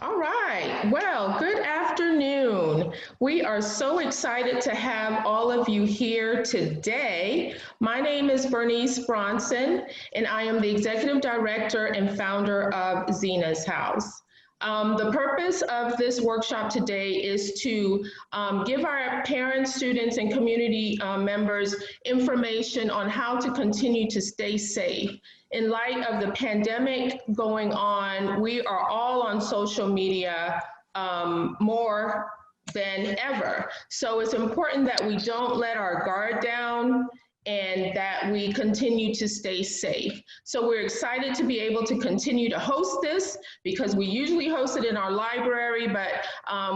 All right. Well, good afternoon. We are so excited to have all of you here today. My name is Bernice Bronson, and I am the Executive Director and founder of Zena's House. The purpose of this workshop today is to give our parents, students, and community members information on how to continue to stay safe. In light of the pandemic going on, we are all on social media more than ever. So it's important that we don't let our guard down and that we continue to stay safe. So we're excited to be able to continue to host this because we usually host it in our library, but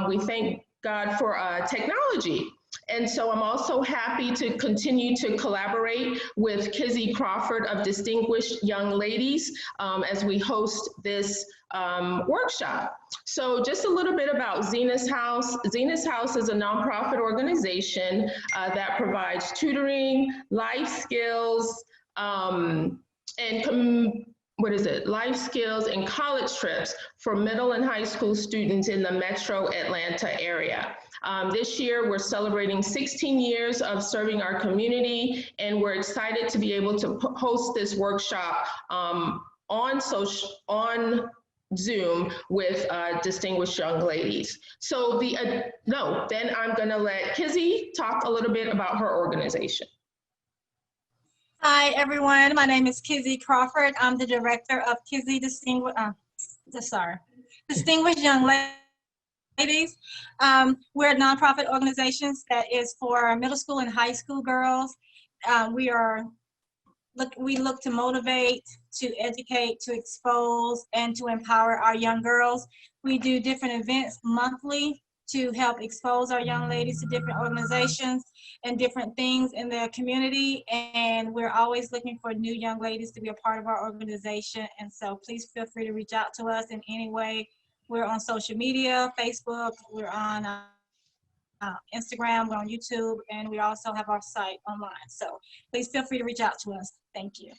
we thank God for technology. And so I'm also happy to continue to collaborate with Kizzy Crawford of Distinguished Young Ladies as we host this workshop. So just a little bit about Zena's House. Zena's House is a nonprofit organization that provides tutoring, life skills, life skills and college trips for middle and high school students in the metro Atlanta area. This year, we're celebrating 16 years of serving our community, and we're excited to be able to host this workshop on Zoom with distinguished young ladies. So then I'm gonna let Kizzy talk a little bit about her organization. Hi everyone, my name is Kizzy Crawford. I'm the director of Kizzy Distinguished Young Ladies. We're a nonprofit organization that is for middle school and high school girls. We look to motivate, to educate, to expose, and to empower our young girls. We do different events monthly to help expose our young ladies to different organizations and different things in their community. And we're always looking for new young ladies to be a part of our organization. And so please feel free to reach out to us in any way. We're on social media, Facebook, we're on Instagram, we're on YouTube, and we also have our site online. So please feel free to reach out to us. Thank you.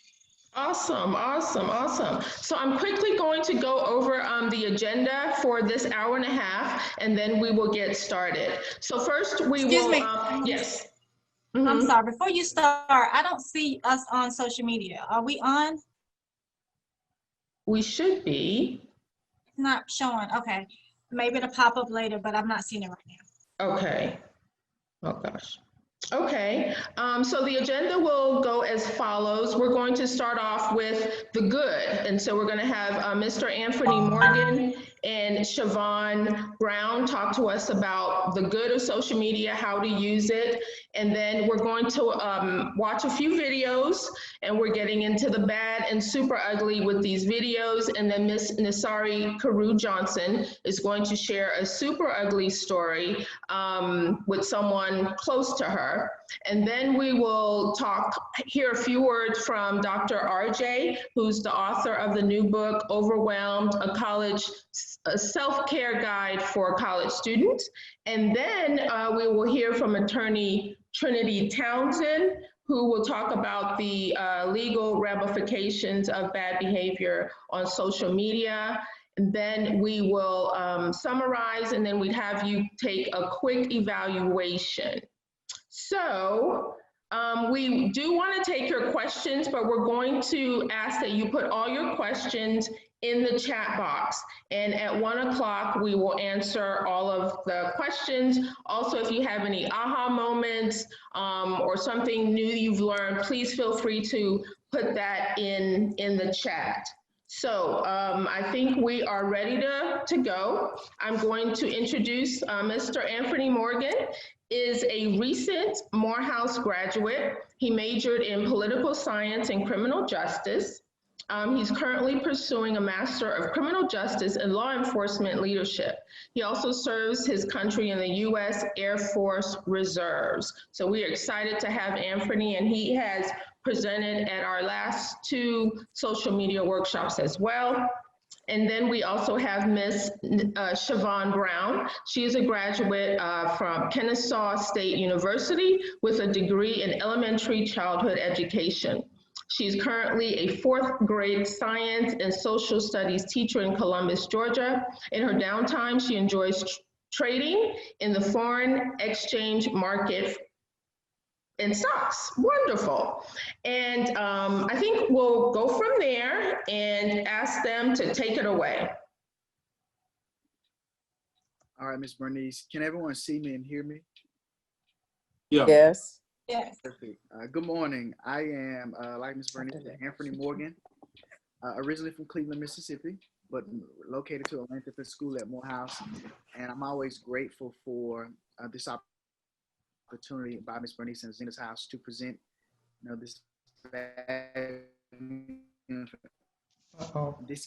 Awesome. So I'm quickly going to go over the agenda for this hour and a half, and then we will get started. So first we will, yes. Mm-hmm. I'm sorry, before you start, I don't see us on social media. Are we on? We should be. It's not showing, okay. Maybe it'll pop up later, but I'm not seeing it right now. Okay, oh gosh. Okay, so the agenda will go as follows. We're going to start off with the good. And so we're going to have Mr. Anthony Morgan and Siobhan Brown talk to us about the good of social media, how to use it. And then we're going to watch a few videos, and we're getting into the bad and super ugly with these videos. And then Miss Nisari Carew Johnson is going to share a super ugly story with someone close to her. And then we will hear a few words from Dr. RJ, who's the author of the new book, Overwhelmed, a self-care guide for college students. And then we will hear from attorney Trinity Townsend, who will talk about the legal ramifications of bad behavior on social media. And then we will summarize, and then we'd have you take a quick evaluation. So we do want to take your questions, but we're going to ask that you put all your questions in the chat box. And at 1 o'clock, we will answer all of the questions. Also, if you have any aha moments or something new you've learned, please feel free to put that in the chat. So I think we are ready to go. I'm going to introduce Mr. Anthony Morgan. Is a recent Morehouse graduate. He majored in political science and criminal justice. He's currently pursuing a Master of Criminal Justice and Law Enforcement Leadership. He also serves his country in the U.S. Air Force Reserves. So we are excited to have Anthony, and he has presented at our last 2 social media workshops as well. And then we also have Miss Siobhan Brown. She is a graduate from Kennesaw State University with a degree in elementary childhood education. She's currently a fourth grade science and social studies teacher in Columbus, Georgia. In her downtime, she enjoys trading in the foreign exchange market in stocks. Wonderful. And I think we'll go from there and ask them to take it away. All right, Ms. Bernice, can everyone see me and hear me? Yeah. Yes. Yes. Perfect. Good morning. I am, like Ms. Bernice, Anthony Morgan, originally from Cleveland, Mississippi, but located to Atlanta for school at Morehouse. And I'm always grateful for this opportunity by Ms. Bernice and Zena's house to present, this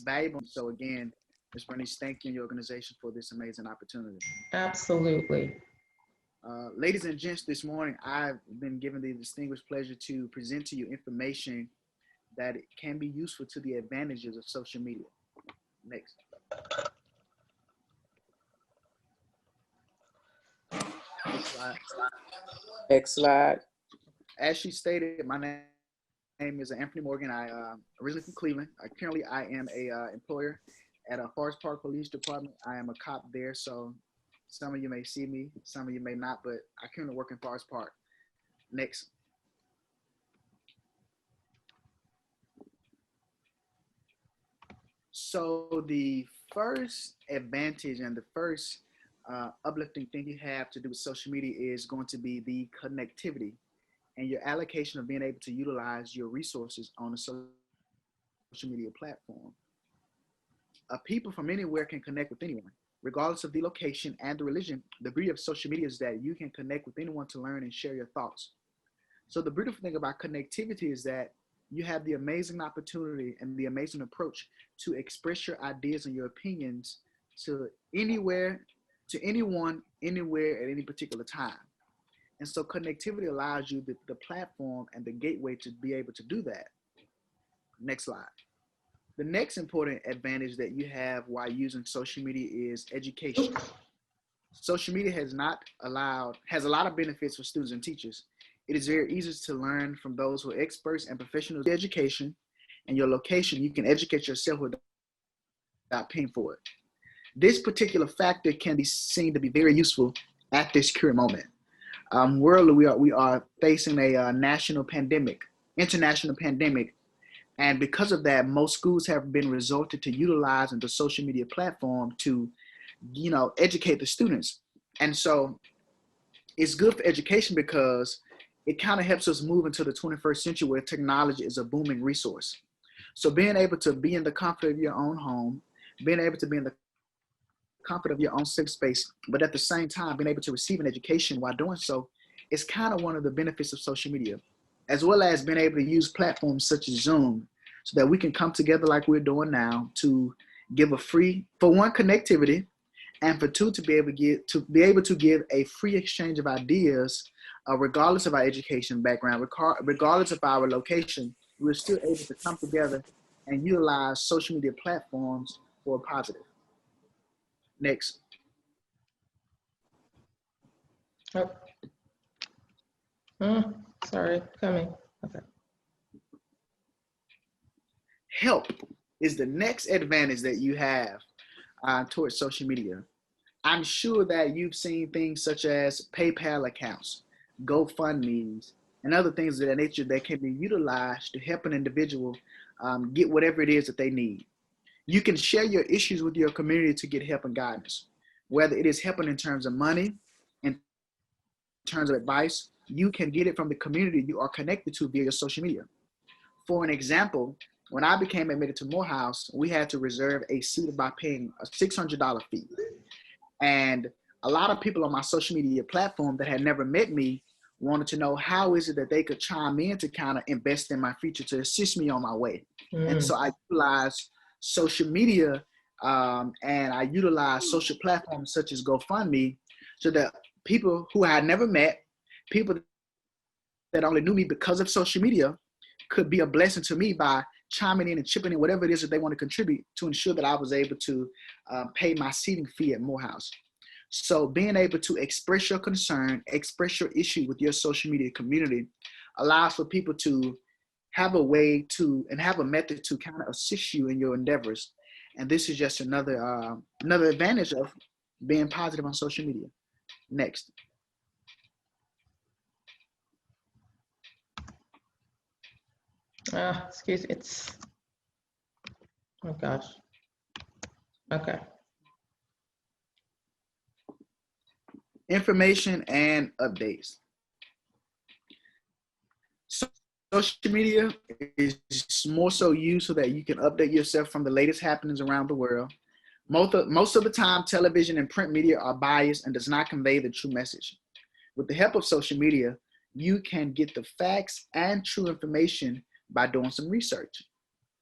valuable. So again, Ms. Bernice, thank you and your organization for this amazing opportunity. Absolutely. Ladies and gents, this morning I've been given the distinguished pleasure to present to you information that can be useful to the advantages of social media. Next. Next slide. Next slide. As she stated, my name is Anthony Morgan. I originally from Cleveland. Currently, I am a employer at a Forest Park Police Department. I am a cop there, so some of you may see me, some of you may not, but I currently work in Forest Park. Next. So the first advantage and the first uplifting thing you have to do with social media is going to be the connectivity and your allocation of being able to utilize your resources on a social media platform. People from anywhere can connect with anyone, regardless of the location and the religion. The beauty of social media is that you can connect with anyone to learn and share your thoughts. So the beautiful thing about connectivity is that you have the amazing opportunity and the amazing approach to express your ideas and your opinions to anywhere, to anyone, anywhere at any particular time. And so connectivity allows you the platform and the gateway to be able to do that. Next slide. The next important advantage that you have while using social media is education. Social media has a lot of benefits for students and teachers. It is very easy to learn from those who are experts and professionals in education and your location. You can educate yourself without paying for it. This particular factor can be seen to be very useful at this current moment. Worldly, we are facing a international pandemic, and because of that, most schools have been resorted to utilizing the social media platform to, educate the students. And so it's good for education because it kind of helps us move into the 21st century where technology is a booming resource. So being able to be in the comfort of your own home, being able to be in the comfort of your own safe space, but at the same time, being able to receive an education while doing so is kind of one of the benefits of social media, as well as being able to use platforms such as Zoom so that we can come together like we're doing now to give for one, connectivity, and for two, to be able to give a free exchange of ideas, regardless of our education background, regardless of our location. We're still able to come together and utilize social media platforms for a positive. Next. Oh, sorry, coming. Okay. Help is the next advantage that you have towards social media. I'm sure that you've seen things such as PayPal accounts, GoFundMes, and other things of that nature that can be utilized to help an individual get whatever it is that they need. You can share your issues with your community to get help and guidance, whether it is helping in terms of money, in terms of advice. You can get it from the community you are connected to via your social media. For an example, when I became admitted to Morehouse, we had to reserve a seat by paying a $600 fee. And a lot of people on my social media platform that had never met me wanted to know how is it that they could chime in to kind of invest in my future to assist me on my way. And so I utilized social media and I utilized social platforms such as GoFundMe so that people who I had never met, people that only knew me because of social media, could be a blessing to me by chiming in and chipping in whatever it is that they want to contribute to ensure that I was able to pay my seating fee at Morehouse. So being able to express your concern, express your issue with your social media community allows for people to have a way to and have a method to kind of assist you in your endeavors. And this is just another advantage of being positive on social media. Next. Excuse me, oh gosh. Okay. Information and updates. So social media is more so used so that you can update yourself from the latest happenings around the world. Most of the time, television and print media are biased and does not convey the true message. With the help of social media, you can get the facts and true information by doing some research.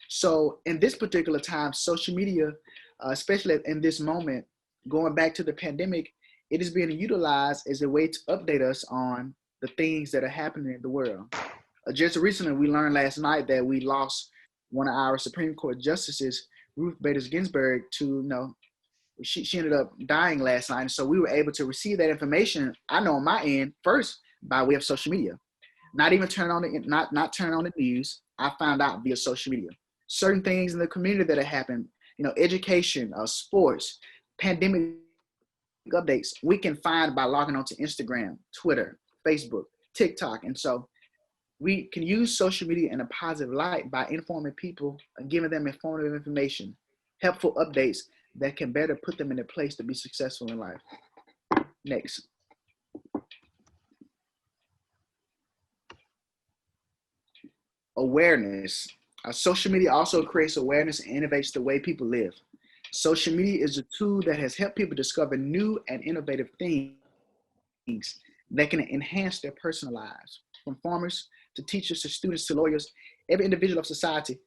So in this particular time, social media, especially in this moment, going back to the pandemic, it is being utilized as a way to update us on the things that are happening in the world. Just recently, we learned last night that we lost one of our Supreme Court justices, Ruth Bader Ginsburg, to, she ended up dying last night. And so we were able to receive that information, I know on my end, first by way of social media. Not even turn on not turn on the news. I found out via social media. Certain things in the community that have happened, education, sports, pandemic updates, we can find by logging onto Instagram, Twitter, Facebook, TikTok. And so we can use social media in a positive light by informing people and giving them informative information, helpful updates that can better put them in a place to be successful in life. Next. Awareness. Social media also creates awareness and innovates the way people live. Social media is a tool that has helped people discover new and innovative things that can enhance their personal lives. From farmers to teachers to students to lawyers, every individual of society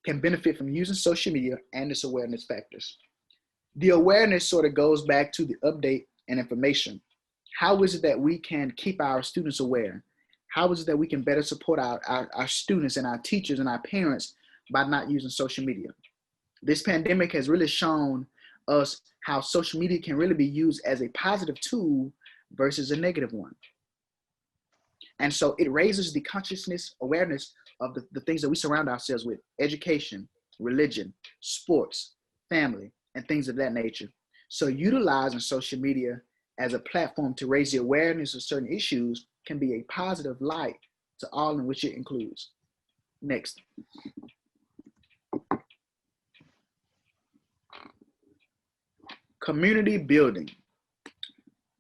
can benefit from using social media and its awareness factors. The awareness sort of goes back to the update and information. How is it that we can keep our students aware? How is it that we can better support our students and our teachers and our parents by not using social media? This pandemic has really shown us how social media can really be used as a positive tool versus a negative one. And so it raises the consciousness, awareness of the things that we surround ourselves with: education, religion, sports, family, and things of that nature. So utilizing social media as a platform to raise the awareness of certain issues can be a positive light to all in which it includes. Next. Community building.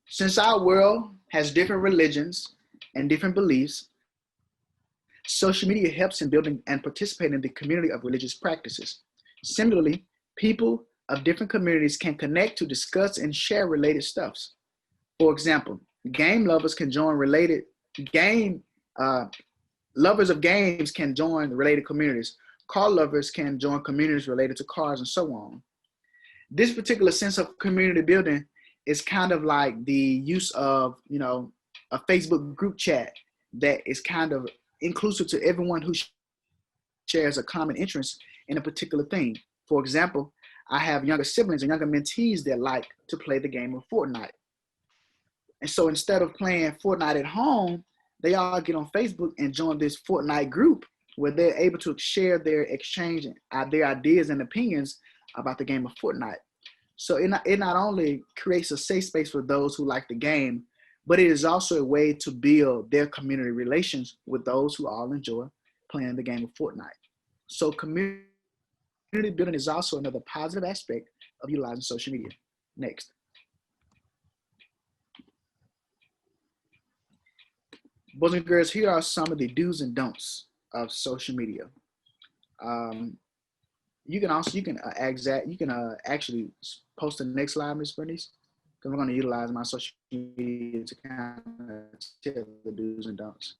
Since our world has different religions and different beliefs, social media helps in building and participating in the community of religious practices. Similarly, people of different communities can connect to discuss and share related stuffs. For example, game lovers can join lovers of games can join related communities. Car lovers can join communities related to cars, and so on. This particular sense of community building is kind of like the use of, a Facebook group chat that is kind of inclusive to everyone who shares a common interest in a particular thing. For example, I have younger siblings and younger mentees that like to play the game of Fortnite. And so instead of playing Fortnite at home, they all get on Facebook and join this Fortnite group where they're able to share their exchange, their ideas and opinions about the game of Fortnite. So it not only creates a safe space for those who like the game, but it is also a way to build their community relations with those who all enjoy playing the game of Fortnite. So community building is also another positive aspect of utilizing social media. Next. Boys and girls, here are some of the do's and don'ts of social media. You can actually post the next slide, Ms. Bernice, because we're going to utilize my social media to kind of tell the do's and don'ts.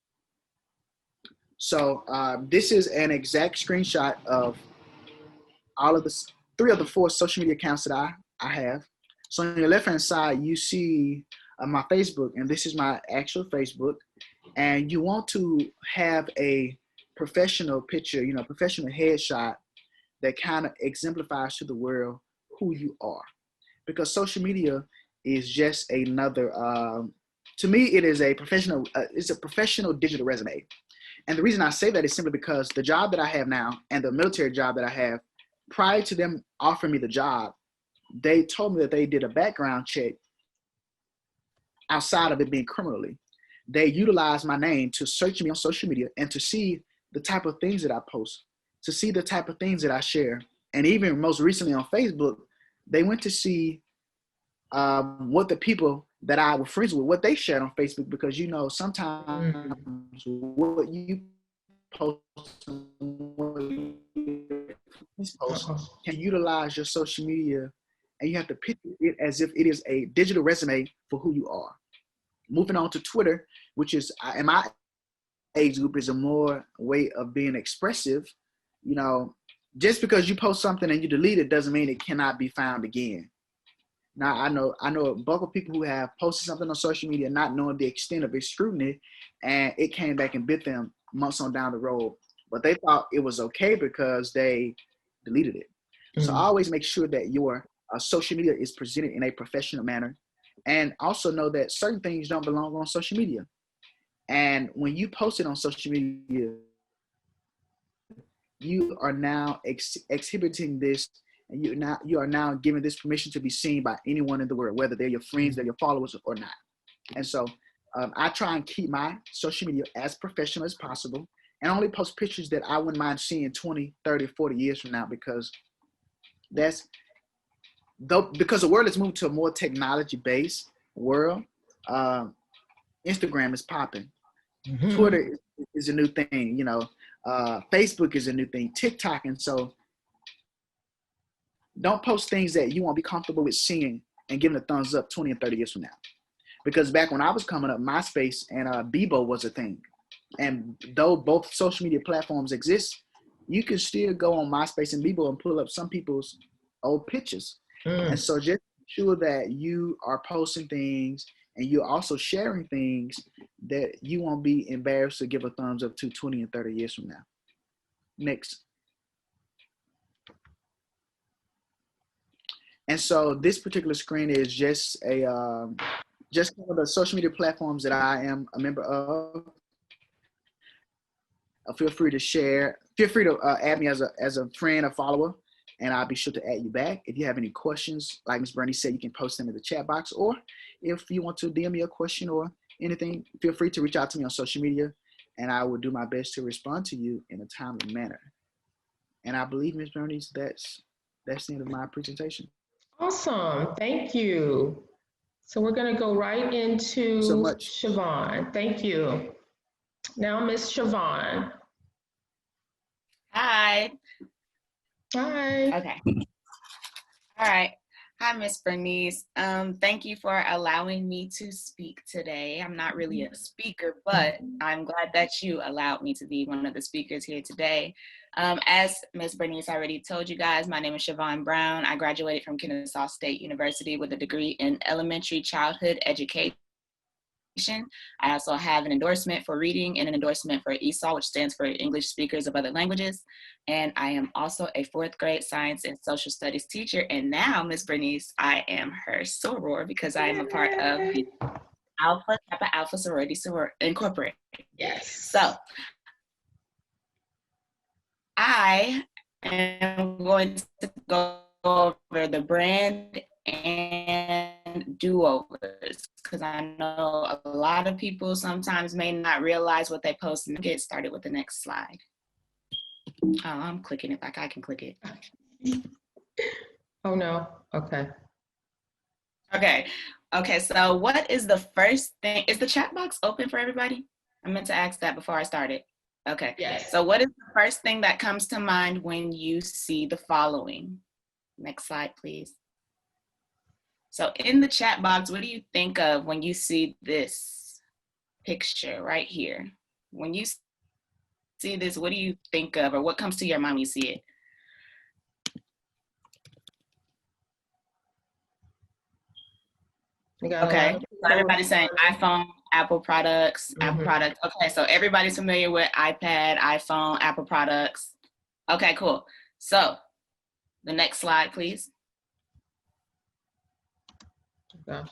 So this is an exact screenshot of all of the 3 of the 4 social media accounts that I have. So on your left-hand side, you see my Facebook, and this is my actual Facebook. And you want to have a professional picture, professional headshot that kind of exemplifies to the world who you are. Because social media is just another, to me, it is it's a professional digital resume. And the reason I say that is simply because the job that I have now and the military job that I have, prior to them offering me the job, they told me that they did a background check outside of it being criminally. They utilized my name to search me on social media and to see the type of things that I post, to see the type of things that I share. And even most recently on Facebook, they went to see what the people that I were friends with, what they shared on Facebook, because sometimes what you post can utilize your social media, and you have to picture it as if it is a digital resume for who you are. Moving on to Twitter, which is in my age group is a more way of being expressive. Just because you post something and you delete it doesn't mean it cannot be found again. Now, I know a bulk of people who have posted something on social media not knowing the extent of its scrutiny, and it came back and bit them months on down the road. But they thought it was okay because they deleted it. So always make sure that your social media is presented in a professional manner, and also know that certain things don't belong on social media. And when you post it on social media, you are now exhibiting this, and you are now giving this permission to be seen by anyone in the world, whether they're your friends, they're your followers, or not. And so I try and keep my social media as professional as possible, and only post pictures that I wouldn't mind seeing 20, 30, 40 years from now, because because the world has moved to a more technology-based world. Instagram is popping. Twitter is a new thing, Facebook is a new thing, TikTok. And so don't post things that you won't be comfortable with seeing and giving a thumbs up 20 and 30 years from now. Because back when I was coming up, MySpace and Bebo was a thing. And though both social media platforms exist, you can still go on MySpace and Bebo and pull up some people's old pictures. And so just ensure that you are posting things and you're also sharing things that you won't be embarrassed to give a thumbs up to 20 and 30 years from now. Next. And so this particular screen is just just one of the social media platforms that I am a member of. Feel free to share. Feel free to add me as a friend or follower, and I'll be sure to add you back. If you have any questions, like Ms. Bernie said, you can post them in the chat box, or if you want to DM me a question or anything, feel free to reach out to me on social media, and I will do my best to respond to you in a timely manner. And I believe, Ms. Bernice, that's the end of my presentation. Awesome, thank you. So we're going to go right into So much. Siobhan. Thank you. Now, Miss Siobhan. Hi. Hi. Okay. All right. Hi, Miss Bernice. Thank you for allowing me to speak today. I'm not really a speaker, but I'm glad that you allowed me to be one of the speakers here today. As Miss Bernice already told you guys, my name is Siobhan Brown. I graduated from Kennesaw State University with a degree in elementary childhood education. I also have an endorsement for reading and an endorsement for ESOL, which stands for English Speakers of Other Languages. And I am also a 4th grade science and social studies teacher. And now, Ms. Bernice, I am her soror because I am a part of the Kappa Alpha Sorority Incorporated. Yes. So I am going to go over the brand and do-overs, because I know a lot of people sometimes may not realize what they post. And get started with the next slide. Oh, I'm clicking it like I can click it. Oh no, okay. Okay, so what is the first thing? Is the chat box open for everybody? I meant to ask that before I started. Okay. Yes. So what is the first thing that comes to mind when you see the following? Next slide, please. So in the chat box, what do you think of when you see this picture right here? When you see this, what do you think of, or what comes to your mind when you see it? Okay, so everybody's saying iPhone, Apple products, Apple products. Okay, so everybody's familiar with iPad, iPhone, Apple products. Okay, cool. So the next slide, please. Gosh,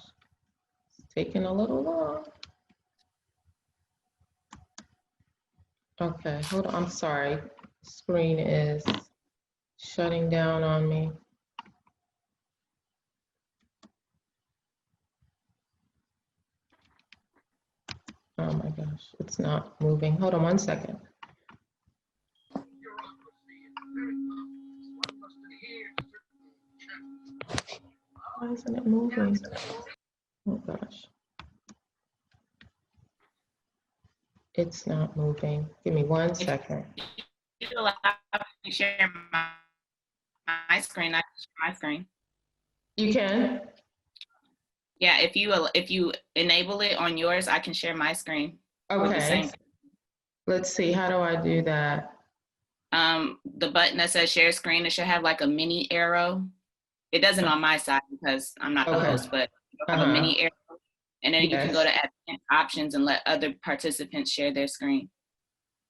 it's taking a little long. Okay, hold on, I'm sorry. Screen is shutting down on me. Oh my gosh, it's not moving. Hold on one second. Why isn't it moving? Oh gosh. It's not moving. Give me 1 second. If you allow me to share my screen, I can share my screen. You can? Yeah, if you enable it on yours, I can share my screen. Okay. Let's see, how do I do that? The button that says share screen, it should have like a mini arrow. It doesn't on my side because I'm not the Okay. host, but it'll have a mini arrow. And then you can go to advanced options and let other participants share their screen.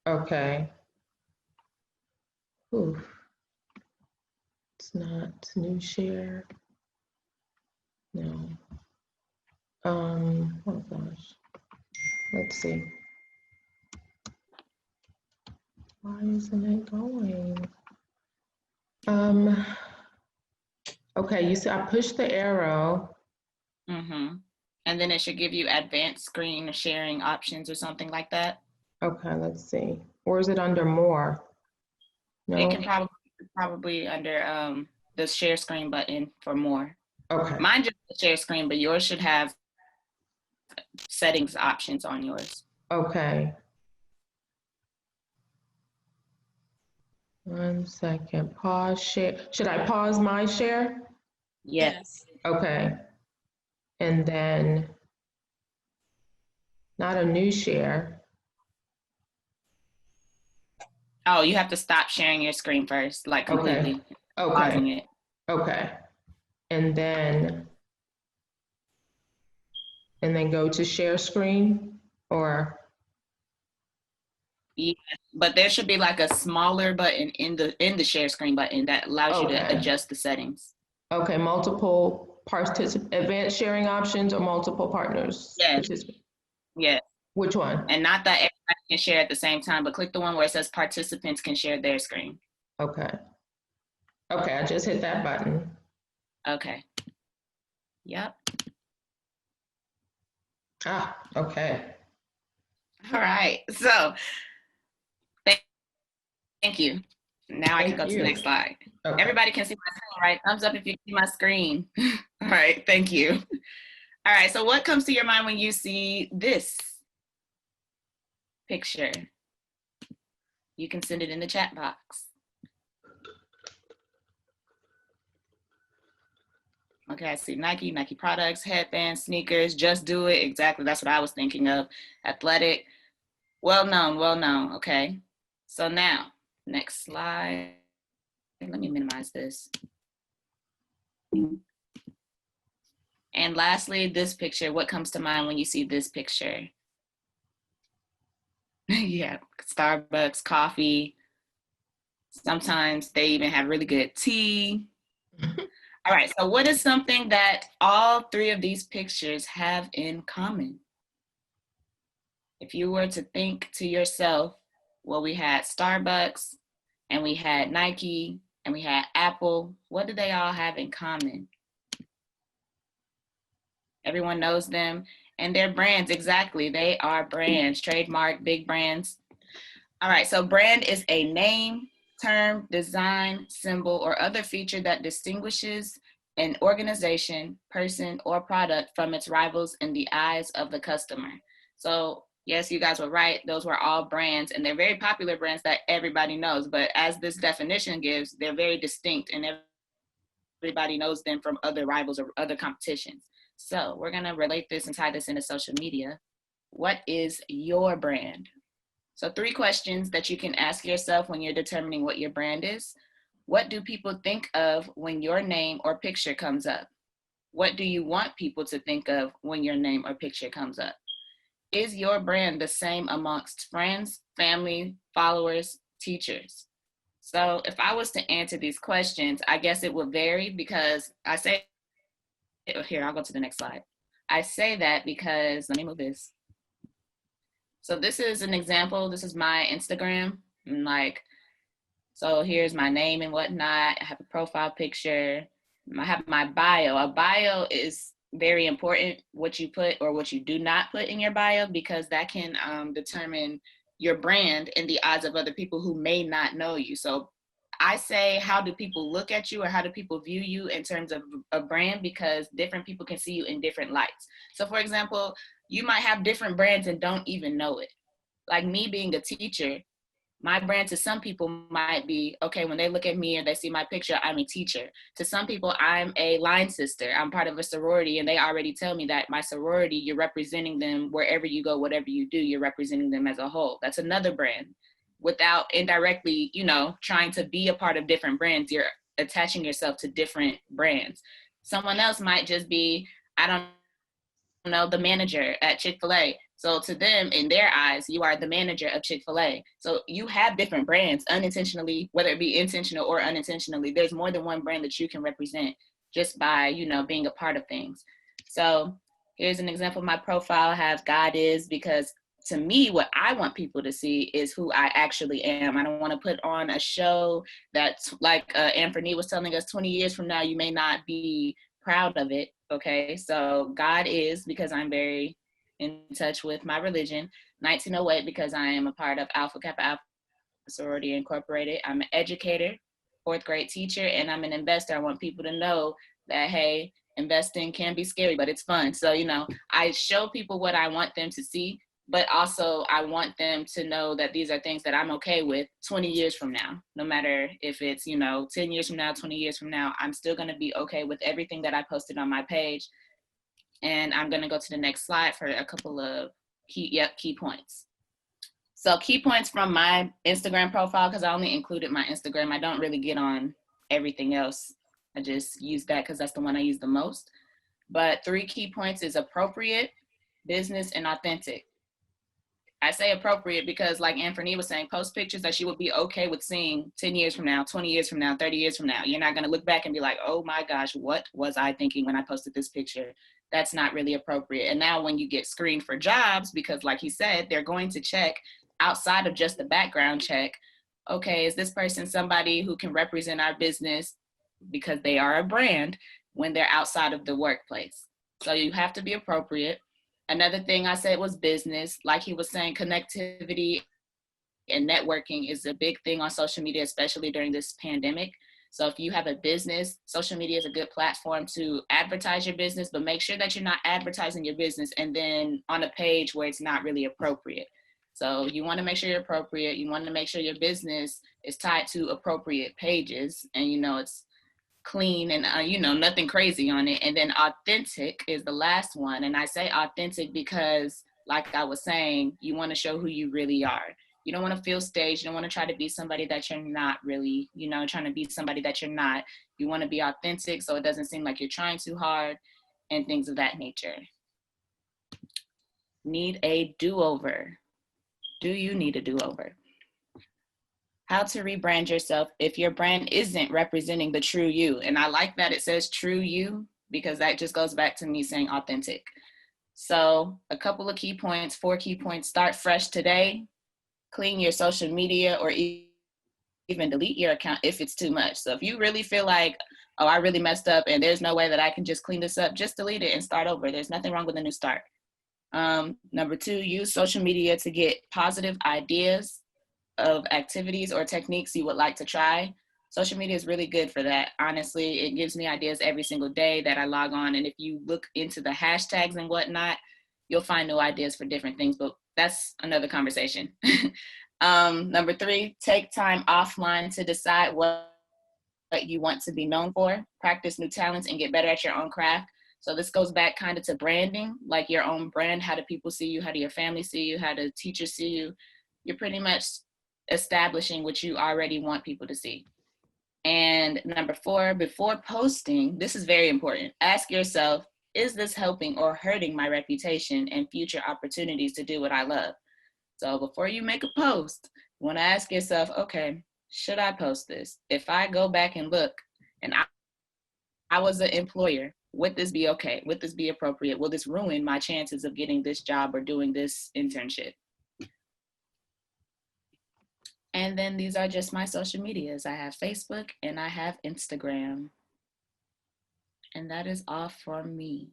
Okay. Oof. It's not new share. No. Oh gosh. Let's see. Why isn't it going? Okay, you see I pushed the arrow. Mm-hmm. And then it should give you advanced screen sharing options or something like that. Okay, let's see. Or is it under more? No. It can probably under the share screen button for more. Okay. Mine just the share screen, but yours should have settings options on yours. Okay. 1 second. Pause share. Should I pause my share? Yes. Okay. And then not a new share. Oh, you have to stop sharing your screen first, like completely. Okay. Pausing it. Okay. And then go to share screen or? Yeah, but there should be like a smaller button in the share screen button that allows you to adjust the settings. Okay, multiple advanced sharing options or multiple partners? Yes. Yeah. Which one? And not that everybody can share at the same time, but click the one where it says participants can share their screen. Okay. Okay, I just hit that button. Okay. Yep. Okay. All right. So thank you. Now I can go to the next slide. Okay. Everybody can see my screen, right? Thumbs up if you see my screen. All right, thank you. All right, so what comes to your mind when you see this picture? You can send it in the chat box. Okay, I see Nike products, headbands, sneakers, just do it. Exactly, that's what I was thinking of. Athletic, well known, okay. So now, next slide. Let me minimize this. And lastly, this picture, what comes to mind when you see this picture? Yeah, Starbucks, coffee. Sometimes they even have really good tea. All right, so what is something that all three of these pictures have in common? If you were to think to yourself, well, we had Starbucks and we had Nike and we had Apple. What do they all have in common? Everyone knows them and their brands, exactly. They are brands, trademark, big brands. All right, so brand is a name, term, design, symbol, or other feature that distinguishes an organization, person, or product from its rivals in the eyes of the customer. So yes, you guys were right. Those were all brands, and they're very popular brands that everybody knows. But as this definition gives, they're very distinct, and everybody knows them from other rivals or other competitions. So we're gonna relate this and tie this into social media. What is your brand? So 3 questions that you can ask yourself when you're determining what your brand is. What do people think of when your name or picture comes up? What do you want people to think of when your name or picture comes up? Is your brand the same amongst friends, family, followers, teachers? So if I was to answer these questions, I guess it would vary because here, I'll go to the next slide. I say that because, let me move this. So this is an example. This is my Instagram. And like, so here's my name and whatnot. I have a profile picture. I have my bio. A bio is very important, what you put or what you do not put in your bio, because that can determine your brand and the odds of other people who may not know you. So I say, how do people look at you or how do people view you in terms of a brand? Because different people can see you in different lights. So for example, you might have different brands and don't even know it. Like me being a teacher, my brand to some people might be, okay, when they look at me or they see my picture, I'm a teacher. To some people, I'm a line sister. I'm part of a sorority, and they already tell me that my sorority, you're representing them wherever you go, whatever you do, you're representing them as a whole. That's another brand. Without indirectly, you know, trying to be a part of different brands, you're attaching yourself to different brands. Someone else might just be, I don't know, the manager at Chick-fil-A. So to them, in their eyes, you are the manager of Chick-fil-A. So you have different brands unintentionally, whether it be intentional or unintentionally. There's more than one brand that you can represent just by, you know, being a part of things. So here's an example of my profile. I have God is, because to me, what I want people to see is who I actually am. I don't want to put on a show that's like Anthony was telling us 20 years from now, you may not be proud of it. Okay, so God is, because I'm very in touch with my religion. 1908, because I am a part of Alpha Kappa Alpha Sorority Incorporated. I'm an educator, fourth grade teacher, and I'm an investor. I want people to know that, hey, investing can be scary, but it's fun. So, you know, I show people what I want them to see, but also I want them to know that these are things that I'm okay with 20 years from now. No matter if it's, you know, 10 years from now, 20 years from now, I'm still going to be okay with everything that I posted on my page. And I'm going to go to the next slide for a couple of key points. So key points from my Instagram profile, because I only included my Instagram. I don't really get on everything else. I just use that because that's the one I use the most. But 3 key points is appropriate, business, and authentic. I say appropriate because, like Anthony was saying, post pictures that you would be okay with seeing 10 years from now, 20 years from now, 30 years from now. You're not going to look back and be like, oh my gosh, what was I thinking when I posted this picture? That's not really appropriate. And now when you get screened for jobs, because like he said, they're going to check outside of just the background check. Okay, is this person somebody who can represent our business because they are a brand when they're outside of the workplace? So you have to be appropriate. Another thing I said was business. Like he was saying, connectivity and networking is a big thing on social media, especially during this pandemic. So if you have a business, social media is a good platform to advertise your business, but make sure that you're not advertising your business and then on a page where it's not really appropriate. So you want to make sure you're appropriate. You want to make sure your business is tied to appropriate pages and, you know, it's clean and, you know, nothing crazy on it. And then authentic is the last one. And I say authentic because, like I was saying, you want to show who you really are. You don't want to feel staged. You don't want to try to be somebody that you're not really, you know, trying to be somebody that you're not. You want to be authentic so it doesn't seem like you're trying too hard and things of that nature. Need a do-over. Do you need a do-over? How to rebrand yourself if your brand isn't representing the true you. And I like that it says true you, because that just goes back to me saying authentic. So a couple of key points, 4 key points. Start fresh today. Clean your social media or even delete your account if it's too much. So if you really feel like, oh, I really messed up and there's no way that I can just clean this up, just delete it and start over. There's nothing wrong with a new start. Number 2, use social media to get positive ideas of activities or techniques you would like to try. Social media is really good for that. Honestly, it gives me ideas every single day that I log on. And if you look into the hashtags and whatnot, you'll find new ideas for different things, but that's another conversation. Number 3, take time offline to decide what you want to be known for. Practice new talents and get better at your own craft. So this goes back kind of to branding, like your own brand. How do people see you? How do your family see you? How do teachers see you? You're pretty much establishing what you already want people to see. And number 4, before posting, this is very important. Ask yourself, is this helping or hurting my reputation and future opportunities to do what I love? So before you make a post, you want to ask yourself, okay, should I post this? If I go back and look and I was an employer, would this be okay? Would this be appropriate? Will this ruin my chances of getting this job or doing this internship? And then these are just my social medias. I have Facebook and I have Instagram. And that is all from me.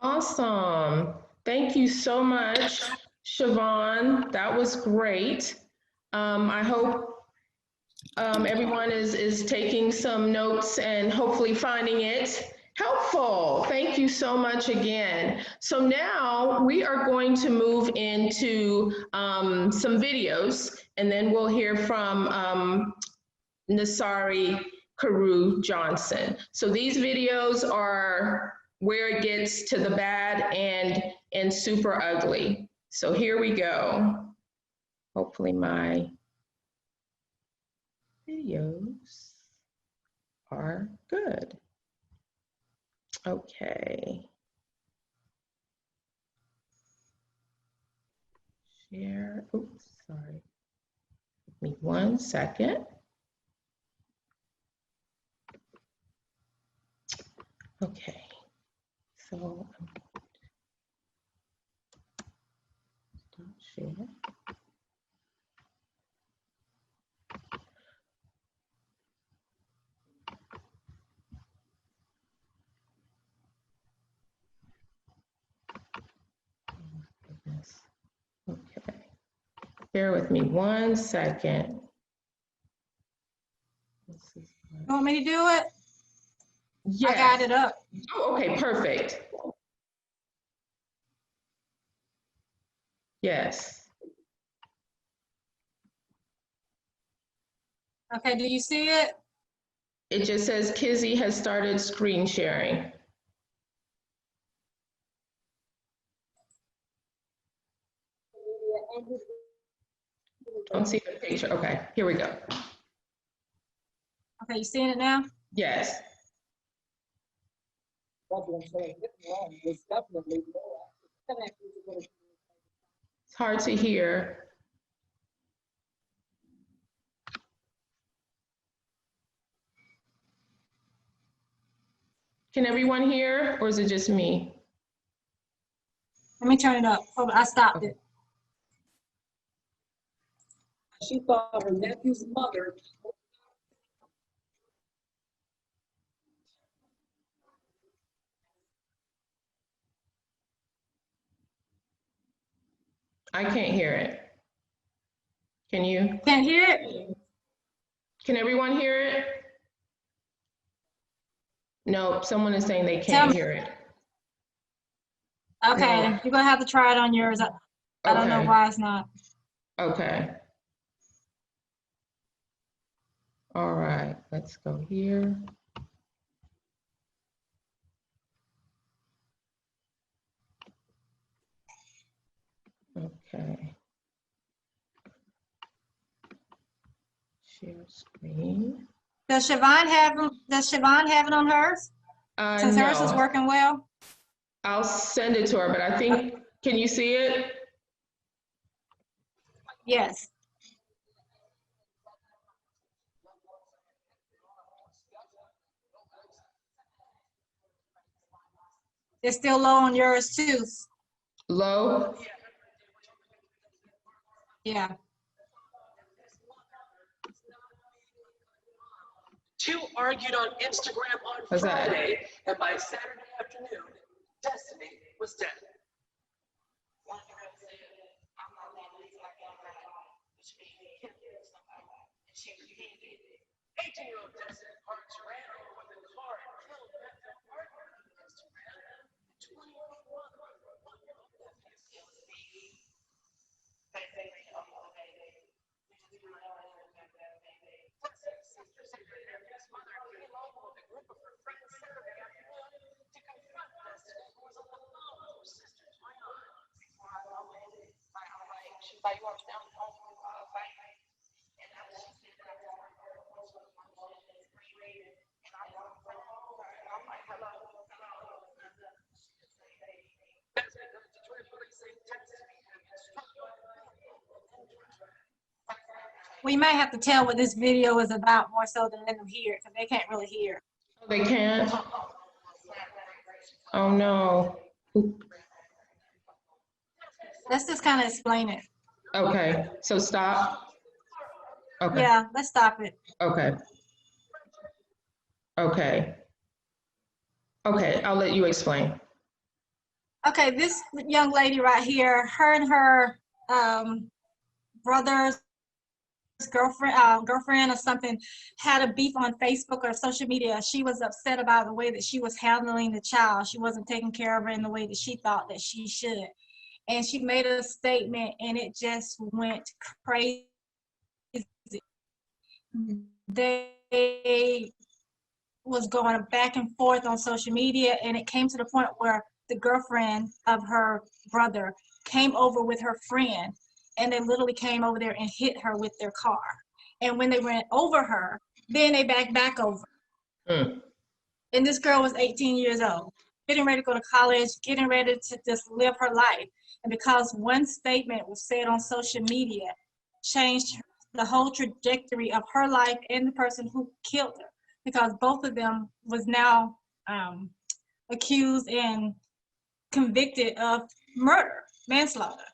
Awesome. Thank you so much, Siobhan. That was great. I hope everyone is taking some notes and hopefully finding it helpful. Thank you so much again. So now we are going to move into some videos, and then we'll hear from Nasari Carew Johnson. So these videos are where it gets to the bad and super ugly. So here we go. Hopefully my videos are good. Okay. Share, oops, sorry. Give me 1 second. Okay, so stop share. Goodness. Okay, bear with me 1 second. This is You want me to do it? yes. I got it up. Oh, okay, perfect. Yes. Okay, do you see it? It just says Kizzy has started screen sharing. Don't see the picture. Okay, here we go. Okay, you seeing it now? Yes. It's hard to hear. Can everyone hear, or is it just me? Let me turn it up. Hold on, I stopped it. She thought her nephew's mother. I can't hear it. Can you? Can't hear it? Can everyone hear it? No, someone is saying they Tell can't me. hear it. Okay, No. you're gonna have to try it on yours. I don't know Okay. why it's not. Okay. All right, let's go here. Okay. Share screen. Does Siobhan have it on hers? Since hers is No, working well? I'll send it to her, but I think, can you see it? Yes. It's still low on yours too. Low? Yeah. Two argued on Instagram on What's that? Friday, and by Saturday afternoon, Destiny was dead. Eighteen-year-old Destiny Parks ran over with a car and killed Beth Martin on Instagram. 20-year-old mother of 1-year-old nephew. Sisters say her nephew's mother came over with a group of her friends Saturday afternoon to confront Destiny, who was on the phone with her sister, 29. She's like, you are down the phone with a fight. And I was just sitting there and I'm like, hello. Detroit police say Destiny had been struck by We may have to tell what this video is about more so than let them hear it, because they can't really hear. They can't? Oh, no. Let's just kind of explain it. Okay, so stop. Okay, Yeah, let's stop it. okay. Okay. Okay, I'll let you explain. Okay, this young lady right here, her and her brother's girlfriend or something had a beef on Facebook or social media. She was upset about the way that she was handling the child. She wasn't taking care of her in the way that she thought that she should. And she made a statement and it just went crazy. They was going back and forth on social media, and it came to the point where the girlfriend of her brother came over with her friend, and they literally came over there and hit her with their car. And when they went over her, then they back over. Mm. And this girl was 18 years old, getting ready to go to college, getting ready to just live her life. And because one statement was said on social media, changed the whole trajectory of her life and the person who killed her, because both of them was now accused and convicted of murder, manslaughter.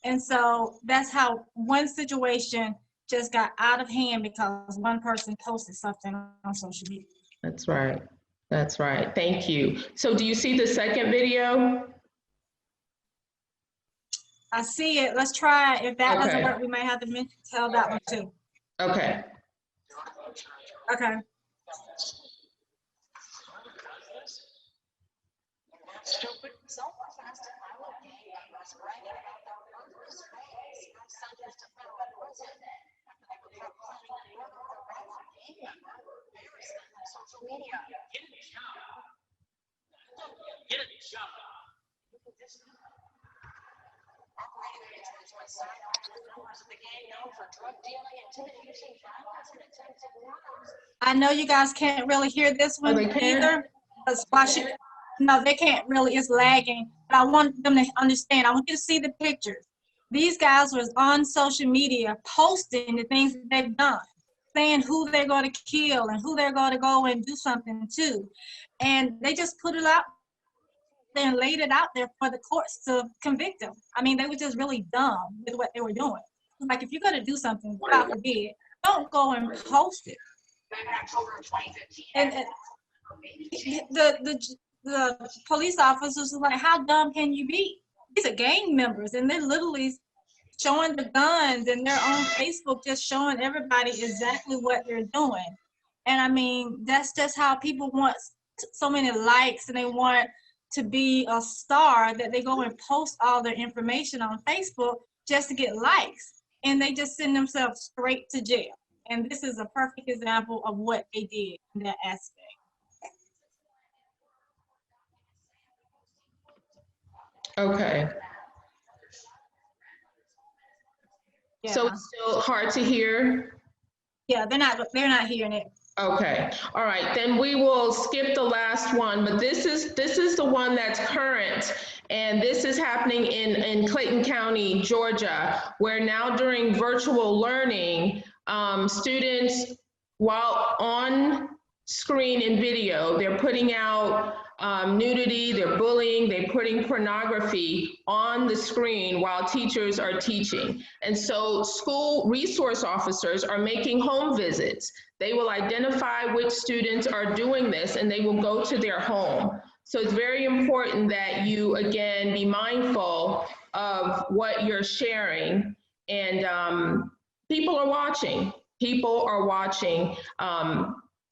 And so that's how one situation just got out of hand because one person posted something on social media. That's right. That's right. Thank you. So do you see the second video? I see it. Let's try it. If that doesn't Okay. work, we might have to tell that one too. Okay. Okay. Stupid. So fast, I would gay and was bragging about their murderous ways. I'm sentenced to federal prison. They were planning on murder or rape on gay member. Very sad on social media. Get a job. Get a job. Operating against one side are members of the gang known for drug dealing, intimidation, violence, and attempted murders. I know you guys can't really hear this one they can't? either. No, they can't really. It's lagging. But I want them to understand. I want you to see the pictures. These guys was on social media posting the things that they've done, saying who they're going to kill and who they're going to go and do something to. And they just put it out there and laid it out there for the courts to convict them. I mean, they were just really dumb with what they were doing. Like, if you're going to do something, God forbid, don't go and post it. And the police officers were like, how dumb can you be? These are gang members, and they're literally showing the guns, and they're on Facebook just showing everybody exactly what they're doing. And I mean, that's just how people want so many likes, and they want to be a star that they go and post all their information on Facebook just to get likes, and they just send themselves straight to jail. And this is a perfect example of what they did in that aspect. Okay. Yeah. So it's still hard to hear? Yeah, they're not hearing it. Okay, all right, then we will skip the last one, but this is the one that's current, and this is happening in Clayton County, Georgia, where now during virtual learning, students, while on screen in video, they're putting out nudity, they're bullying, they're putting pornography on the screen while teachers are teaching. And so school resource officers are making home visits. They will identify which students are doing this and they will go to their home. So it's very important that you, again, be mindful of what you're sharing. And people are watching. People are watching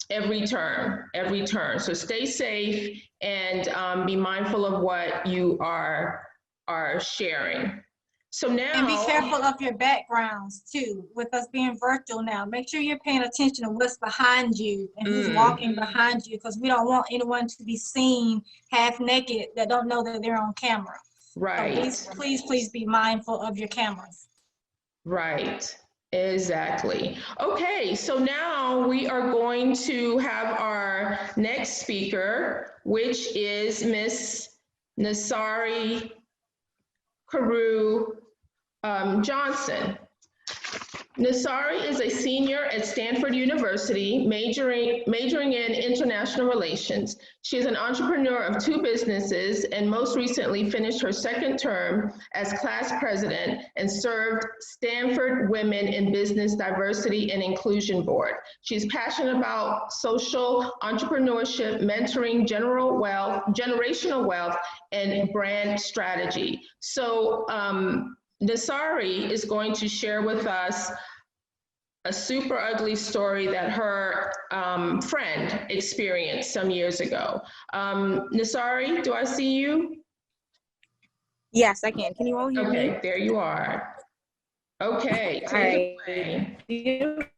every turn. So stay safe and be mindful of what you are sharing. So now, and be careful of your backgrounds too. With us being virtual now, make sure you're paying attention to what's behind you and who's walking behind you, because we don't want anyone to be seen half naked that don't know that they're on camera. right. So please be mindful of your cameras. Right, exactly. Okay, so now we are going to have our next speaker, which is Miss Nasari Carew Johnson. Nasari is a senior at Stanford University, majoring in international relations. She is an entrepreneur of 2 businesses and most recently finished her second term as class president and served Stanford Women in Business Diversity and Inclusion Board. She's passionate about social entrepreneurship, mentoring, generational wealth, and brand strategy. So, Nasari is going to share with us a super ugly story that her friend experienced some years ago. Nasari, do I see you? Yes, I can. Can you all hear me? Okay, there you are. Okay, All take right. it away. Beautiful.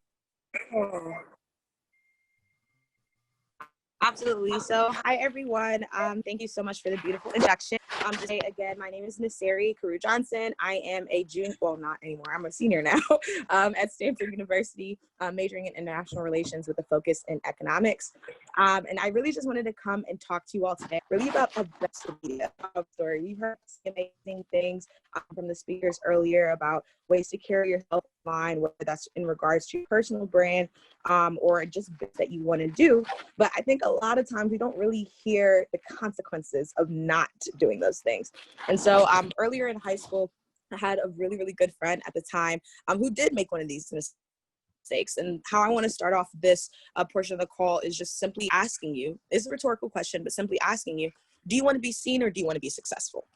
Absolutely. So, hi everyone. Thank you so much for the beautiful introduction. Today again, my name is Nasari Carew Johnson. I am a junior, well, not anymore. I'm a senior now at Stanford University, majoring in international relations with a focus in economics. And I really just wanted to come and talk to you all today, really about a social media story. We've heard some amazing things from the speakers earlier about ways to carry yourself online, whether that's in regards to your personal brand or just bits that you want to do. But I think a lot of times we don't really hear the consequences of not doing those things. And so earlier in high school, I had a really, really good friend at the time who did make one of these mistakes. And how I want to start off this portion of the call is just simply asking you, it's a rhetorical question, but simply asking you, do you want to be seen or do you want to be successful?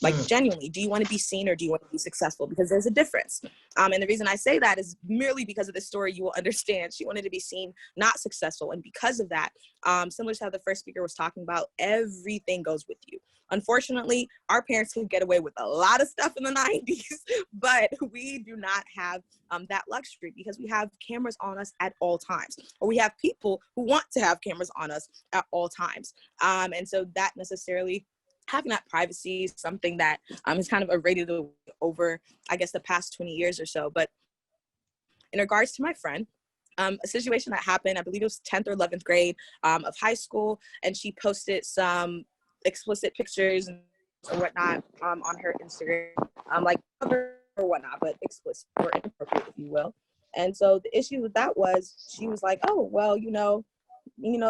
Like genuinely, do you want to be seen or do you want to be successful? Because there's a difference. And the reason I say that is merely because of this story, you will understand. She wanted to be seen, not successful. And because of that, similar to how the first speaker was talking about, everything goes with you. Unfortunately, our parents could get away with a lot of stuff in the 90s, but we do not have that luxury because we have cameras on us at all times, or we have people who want to have cameras on us at all times. And so that necessarily having that privacy is something that is kind of irradiated over, I guess, the past 20 years or so. But in regards to my friend, a situation that happened, I believe it was 10th or 11th grade of high school, and she posted some explicit pictures or whatnot on her Instagram, like or whatnot, but explicit or inappropriate, if you will. And so the issue with that was she was like, oh, well, you know,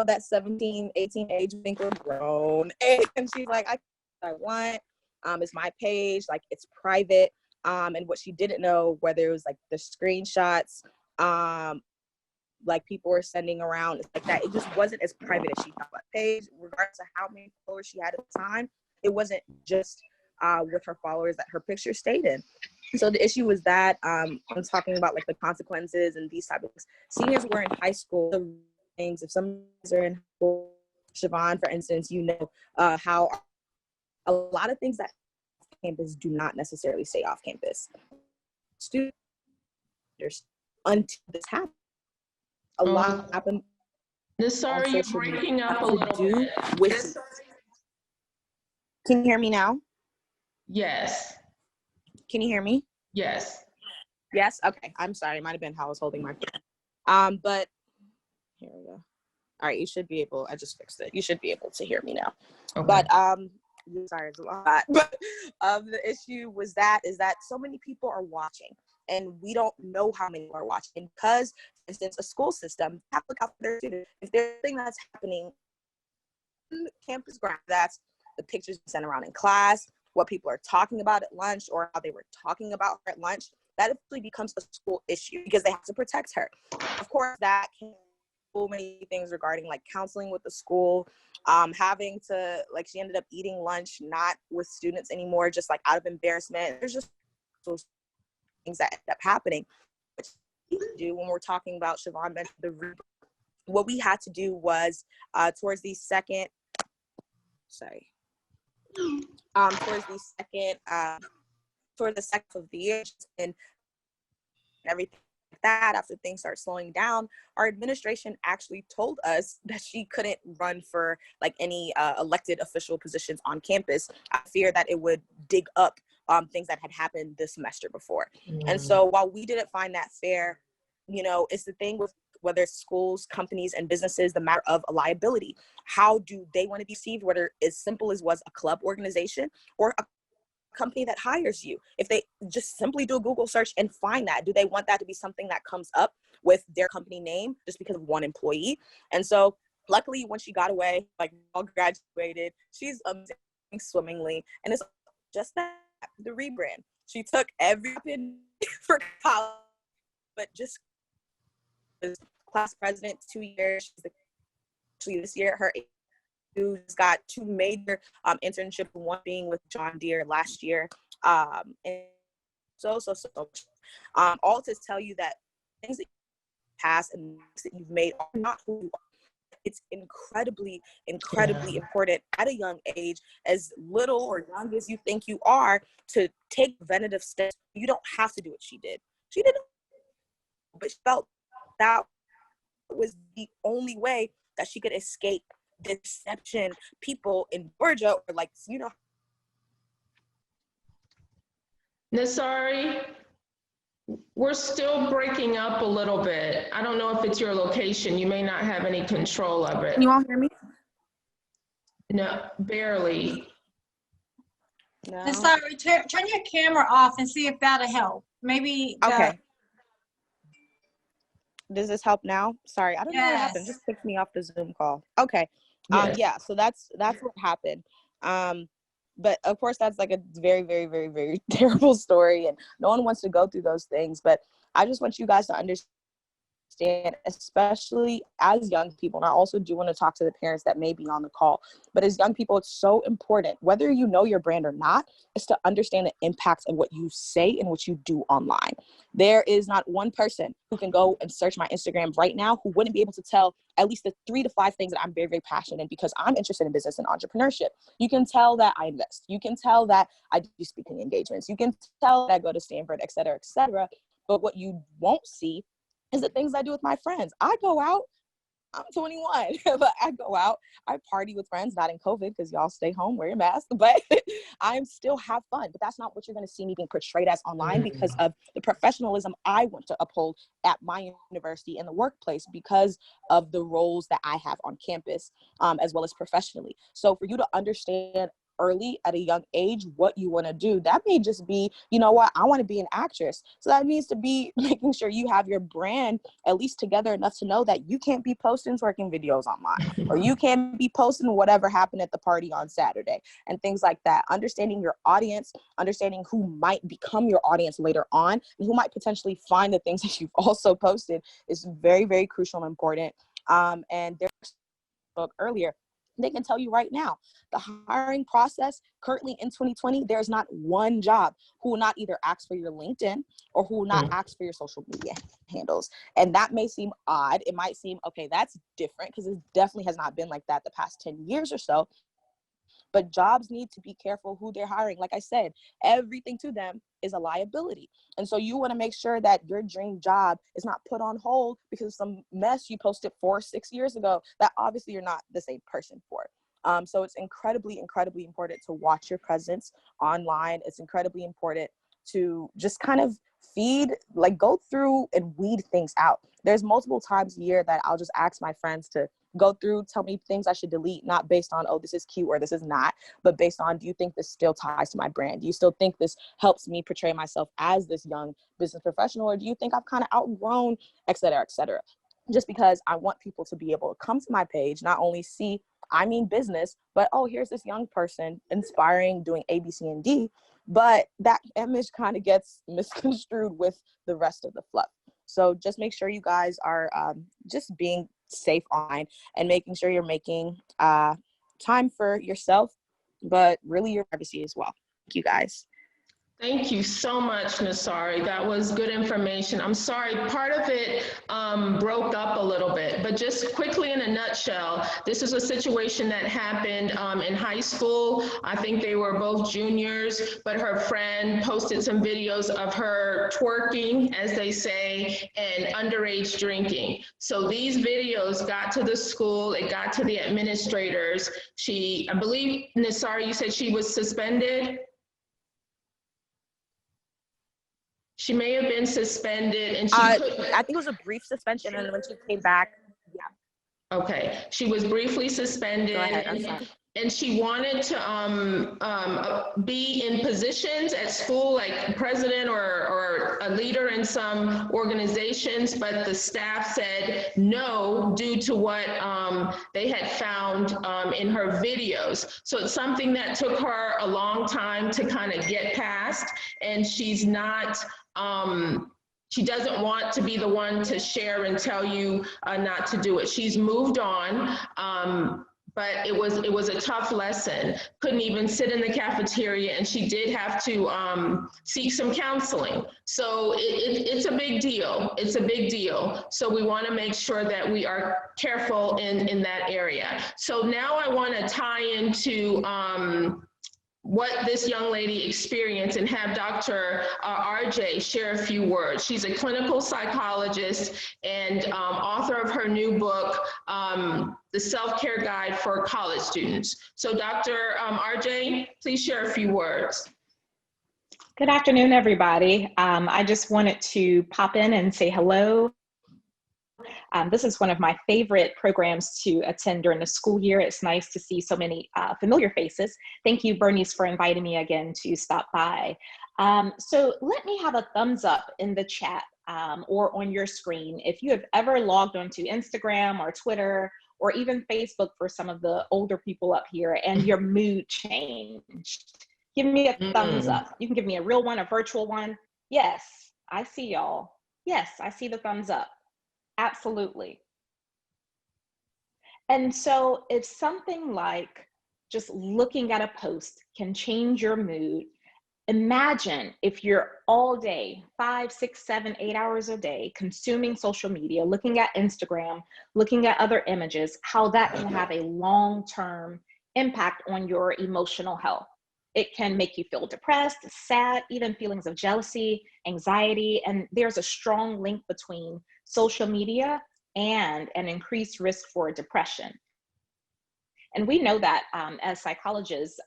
that 17, 18 age, I think we're grown. And she's like, I want, it's my page, like it's private. And what she didn't know, whether it was like the screenshots, like people were sending around, it's like that. It just wasn't as private as she thought. But page, regardless of how many followers she had at the time, it wasn't just with her followers that her picture stayed in. So the issue was that I'm talking about like the consequences and these type of things. Seniors were in high school. The things, if some are in school, Siobhan, for instance, you know how a lot of things that campus do not necessarily stay off campus. Students, until this happens, a lot happen. Nasari, you're breaking up a little bit. With, can you hear me now? Yes. Can you hear me? Yes. Yes? Okay. I'm sorry. It might have been how I was holding my phone. But here we go. All right, you should be able, I just fixed it. You should be able to hear me now. Okay. But sorry, it's a lot. But the issue was is that so many people are watching and we don't know how many are watching because, for instance, a school system, have to look out for their students. If there's a thing that's happening on campus ground, that's the pictures sent around in class, what people are talking about at lunch or how they were talking about her at lunch, that actually becomes a school issue because they have to protect her. Of course, that can so many things regarding like counseling with the school, having to, like, she ended up eating lunch not with students anymore, just like out of embarrassment. There's just those things that end up happening. What we do when we're talking about, Siobhan mentioned what we had to do was towards the second of the year and everything like that, after things start slowing down, our administration actually told us that she couldn't run for like any elected official positions on campus. I fear that it would dig up things that had happened this semester before. And so while we didn't find that fair, you know, it's the thing with whether it's schools, companies, and businesses, the matter of a liability. How do they want to be perceived, whether as simple as was a club organization or a company that hires you? If they just simply do a Google search and find that, do they want that to be something that comes up with their company name just because of one employee? And so luckily, when she got away, like all graduated, she's swimmingly, and it's just that, the rebrand. She took everything for college, but just was class president 2 years. She's actually this year her who's got 2 major internships, one being with John Deere last year, and so all to tell you that things that you pass and things that you've made are not who you are. It's incredibly important at a young age, as little or young as you think you are, to take preventative steps. You don't have to do what she did. She didn't, but she felt that was the only way that she could escape deception. People in Georgia, or like, you know. Nasari, we're still breaking up a little bit. I don't know if it's your location. You may not have any control of it. Can you all hear me? No, barely. No. And sorry, turn your camera off and see if that'll help. Maybe. Okay. Does this help now? Sorry, I don't know what happened. Yes. Just kicked me off the Zoom call. Okay. Yes. Yeah, so that's what happened. But of course that's like a very, very, very, very terrible story, and no one wants to go through those things. But I just want you guys to understand, especially as young people, and I also do want to talk to the parents that may be on the call, but as young people, it's so important, whether you know your brand or not, is to understand the impacts of what you say and what you do online. There is not one person who can go and search my Instagram right now who wouldn't be able to tell at least the 3 to 5 things that I'm very, very passionate in, because I'm interested in business and entrepreneurship. You can tell that I invest. You can tell that I do speaking engagements. You can tell that I go to Stanford, et cetera, et cetera. But what you won't see is the things I do with my friends. I go out, I'm 21, but I go out, I party with friends, not in COVID because y'all stay home, wear your mask, but I still have fun. But that's not what you're going to see me being portrayed as online, because of the professionalism I want to uphold at my university and the workplace, because of the roles that I have on campus, as well as professionally. So for you to understand early at a young age what you want to do, that may just be, you know what, I want to be an actress, so that needs to be making sure you have your brand at least together enough to know that you can't be posting twerking videos online, or you can't be posting whatever happened at the party on Saturday and things like that. Understanding your audience, understanding who might become your audience later on and who might potentially find the things that you've also posted is very, very crucial and important. And there spoke earlier, they can tell you right now, the hiring process currently in 2020, there's not one job who will not either ask for your LinkedIn or who will not ask for your social media handles. And that may seem odd. It might seem, okay, that's different, because it definitely has not been like that the past 10 years or so. But jobs need to be careful who they're hiring. Like I said, everything to them is a liability. And so you want to make sure that your dream job is not put on hold because of some mess you posted 4 or 6 years ago that obviously you're not the same person for. So it's incredibly, incredibly important to watch your presence online. It's incredibly important to just kind of go through and weed things out. There's multiple times a year that I'll just ask my friends to go through, tell me things I should delete, not based on, oh, this is cute or this is not, but based on, do you think this still ties to my brand? Do you still think this helps me portray myself as this young business professional? Or do you think I've kind of outgrown, et cetera, et cetera? Just because I want people to be able to come to my page, not only see, I mean business, but, oh, here's this young person inspiring, doing A, B, C, and D. But that image kind of gets misconstrued with the rest of the fluff. So just make sure you guys are just being safe online and making sure you're making time for yourself, but really your privacy as well. Thank you guys. Thank you so much, Nasari. That was good information. I'm sorry, part of it broke up a little bit, but just quickly in a nutshell, this is a situation that happened in high school. I think they were both juniors, but her friend posted some videos of her twerking, as they say, and underage drinking. So these videos got to the school, it got to the administrators. I believe, Nasari, you said she was suspended? She may have been suspended, and I think it was a brief suspension, and when she came back, yeah. Okay, she was briefly suspended. Go ahead, I'm sorry. and she wanted to be in positions at school, like president or a leader in some organizations, but the staff said no due to what they had found in her videos. So it's something that took her a long time to kind of get past, and she's not, she doesn't want to be the one to share and tell you not to do it. She's moved on. But it was a tough lesson. Couldn't even sit in the cafeteria, and she did have to seek some counseling. So it's a big deal. It's a big deal. So we want to make sure that we are careful in that area. So now I want to tie into what this young lady experienced and have Dr. RJ share a few words. She's a clinical psychologist and author of her new book, The Self-Care Guide for College Students. So Dr. RJ, please share a few words. Good afternoon, everybody. I just wanted to pop in and say hello. This is one of my favorite programs to attend during the school year. It's nice to see so many familiar faces. Thank you, Bernice, for inviting me again to stop by. So let me have a thumbs up in the chat or on your screen if you have ever logged onto Instagram or Twitter or even Facebook for some of the older people up here and your mood changed. Give me a thumbs up. You can give me a real one, a virtual one. Yes, I see y'all. Yes, I see the thumbs up. Absolutely. And so if something like just looking at a post can change your mood, imagine if you're all day, 5, 6, 7, 8 hours a day, consuming social media, looking at Instagram, looking at other images, how that can have a long-term impact on your emotional health. It can make you feel depressed, sad, even feelings of jealousy, anxiety, and there's a strong link between social media and an increased risk for depression. And we know that as psychologists,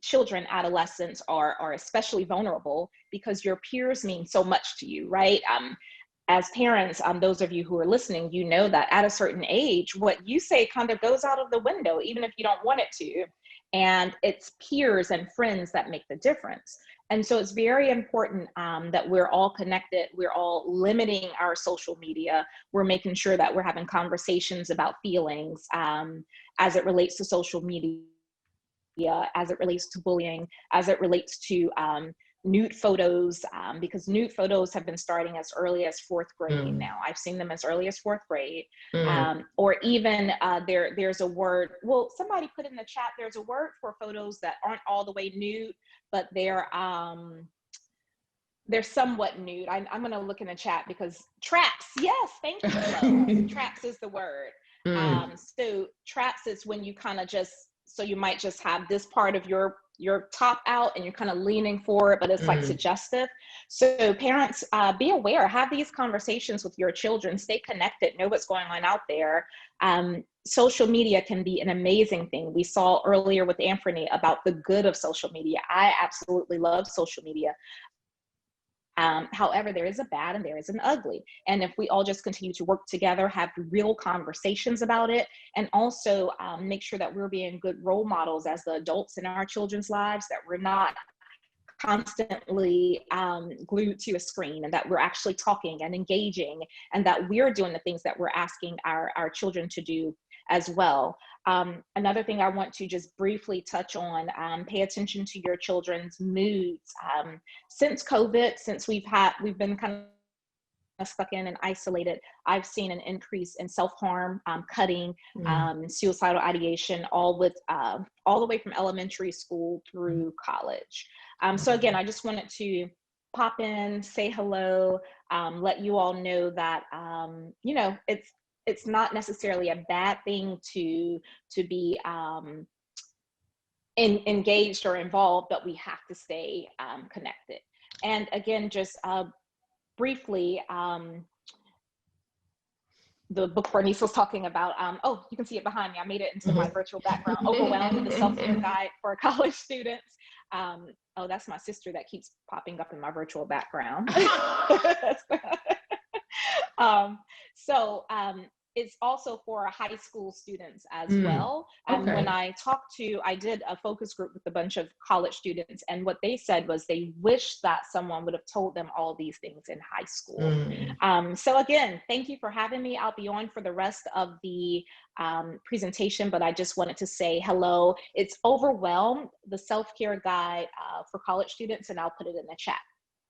children, adolescents are especially vulnerable because your peers mean so much to you, right? As parents, those of you who are listening, you know that at a certain age, what you say kind of goes out of the window, even if you don't want it to. And it's peers and friends that make the difference. And so it's very important that we're all connected. We're all limiting our social media. We're making sure that we're having conversations about feelings as it relates to social media, as it relates to bullying, as it relates to nude photos, because nude photos have been starting as early as 4th grade now. I've seen them as early as 4th grade. Or even there's a word, well, somebody put in the chat, there's a word for photos that aren't all the way nude, but they're somewhat nude. I'm gonna look in the chat because traps, yes, thank you, Flo. Traps is the word. So traps is when you kind of just, so you might just have this part of your top out and you're kind of leaning forward, but it's like suggestive. So parents, be aware, have these conversations with your children, stay connected, know what's going on out there. Social media can be an amazing thing. We saw earlier with Anthony about the good of social media. I absolutely love social media. However, there is a bad and there is an ugly. And if we all just continue to work together, have real conversations about it, and also make sure that we're being good role models as the adults in our children's lives, that we're not constantly glued to a screen, and that we're actually talking and engaging, and that we're doing the things that we're asking our children to do as well. Another thing I want to just briefly touch on, pay attention to your children's moods. Since COVID, since we've been kind of stuck in and isolated, I've seen an increase in self-harm, cutting, suicidal ideation, all the way from elementary school through college. So again, I just wanted to pop in, say hello, let you all know that, you know, it's not necessarily a bad thing to be engaged or involved, but we have to stay connected. And again, just briefly, the book Bernice was talking about, oh, you can see it behind me. I made it into my virtual background, Overwhelmed, the Self-Care Guide for College Students. Oh, that's my sister that keeps popping up in my virtual background. it's also for high school students as Mm, well. And when okay. I did a focus group with a bunch of college students, and what they said was they wish that someone would have told them all these things in high school. Mm. So again, thank you for having me. I'll be on for the rest of the presentation, but I just wanted to say hello. It's Overwhelmed, the self-care guide for college students, and I'll put it in the chat.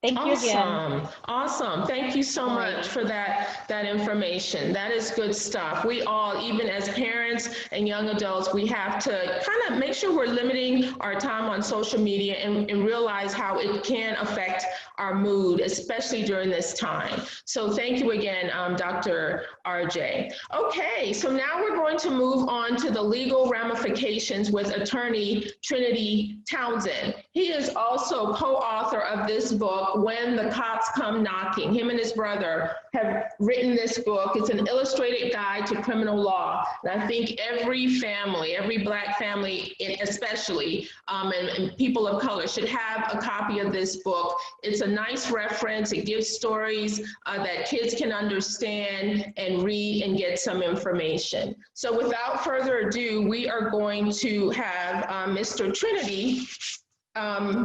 Thank you again. Awesome. Awesome. Thank you so much for that information. That is good stuff. We all, even as parents and young adults, we have to kind of make sure we're limiting our time on social media and realize how it can affect our mood, especially during this time. So thank you again, Dr. RJ. Okay, so now we're going to move on to the legal ramifications with attorney Trinity Townsend. He is also co-author of this book, When the Cops Come Knocking. Him and his brother have written this book. It's an illustrated guide to criminal law. And I think every family, every Black family especially, and people of color should have a copy of this book. It's a nice reference. It gives stories that kids can understand and read and get some information. So without further ado, we are going to have Mr. Trinity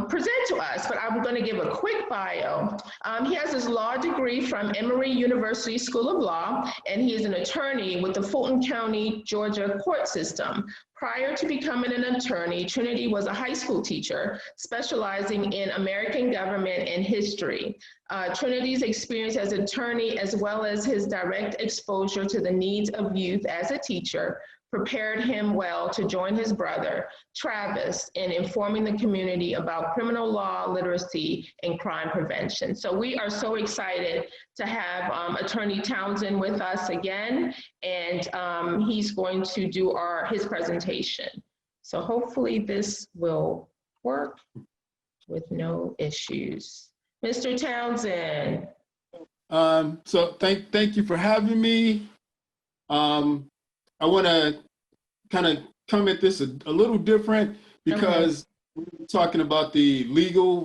present to us, but I'm going to give a quick bio. He has his law degree from Emory University School of Law, and he is an attorney with the Fulton County, Georgia court system. Prior to becoming an attorney, Trinity was a high school teacher specializing in American government and history. Trinity's experience as an attorney, as well as his direct exposure to the needs of youth as a teacher, prepared him well to join his brother, Travis, in informing the community about criminal law, literacy, and crime prevention. So we are so excited to have Attorney Townsend with us again, and he's going to do his presentation. So hopefully this will work with no issues. Mr. Townsend. So thank you for having me. I want to kind of come at this a little different because we're talking about the legal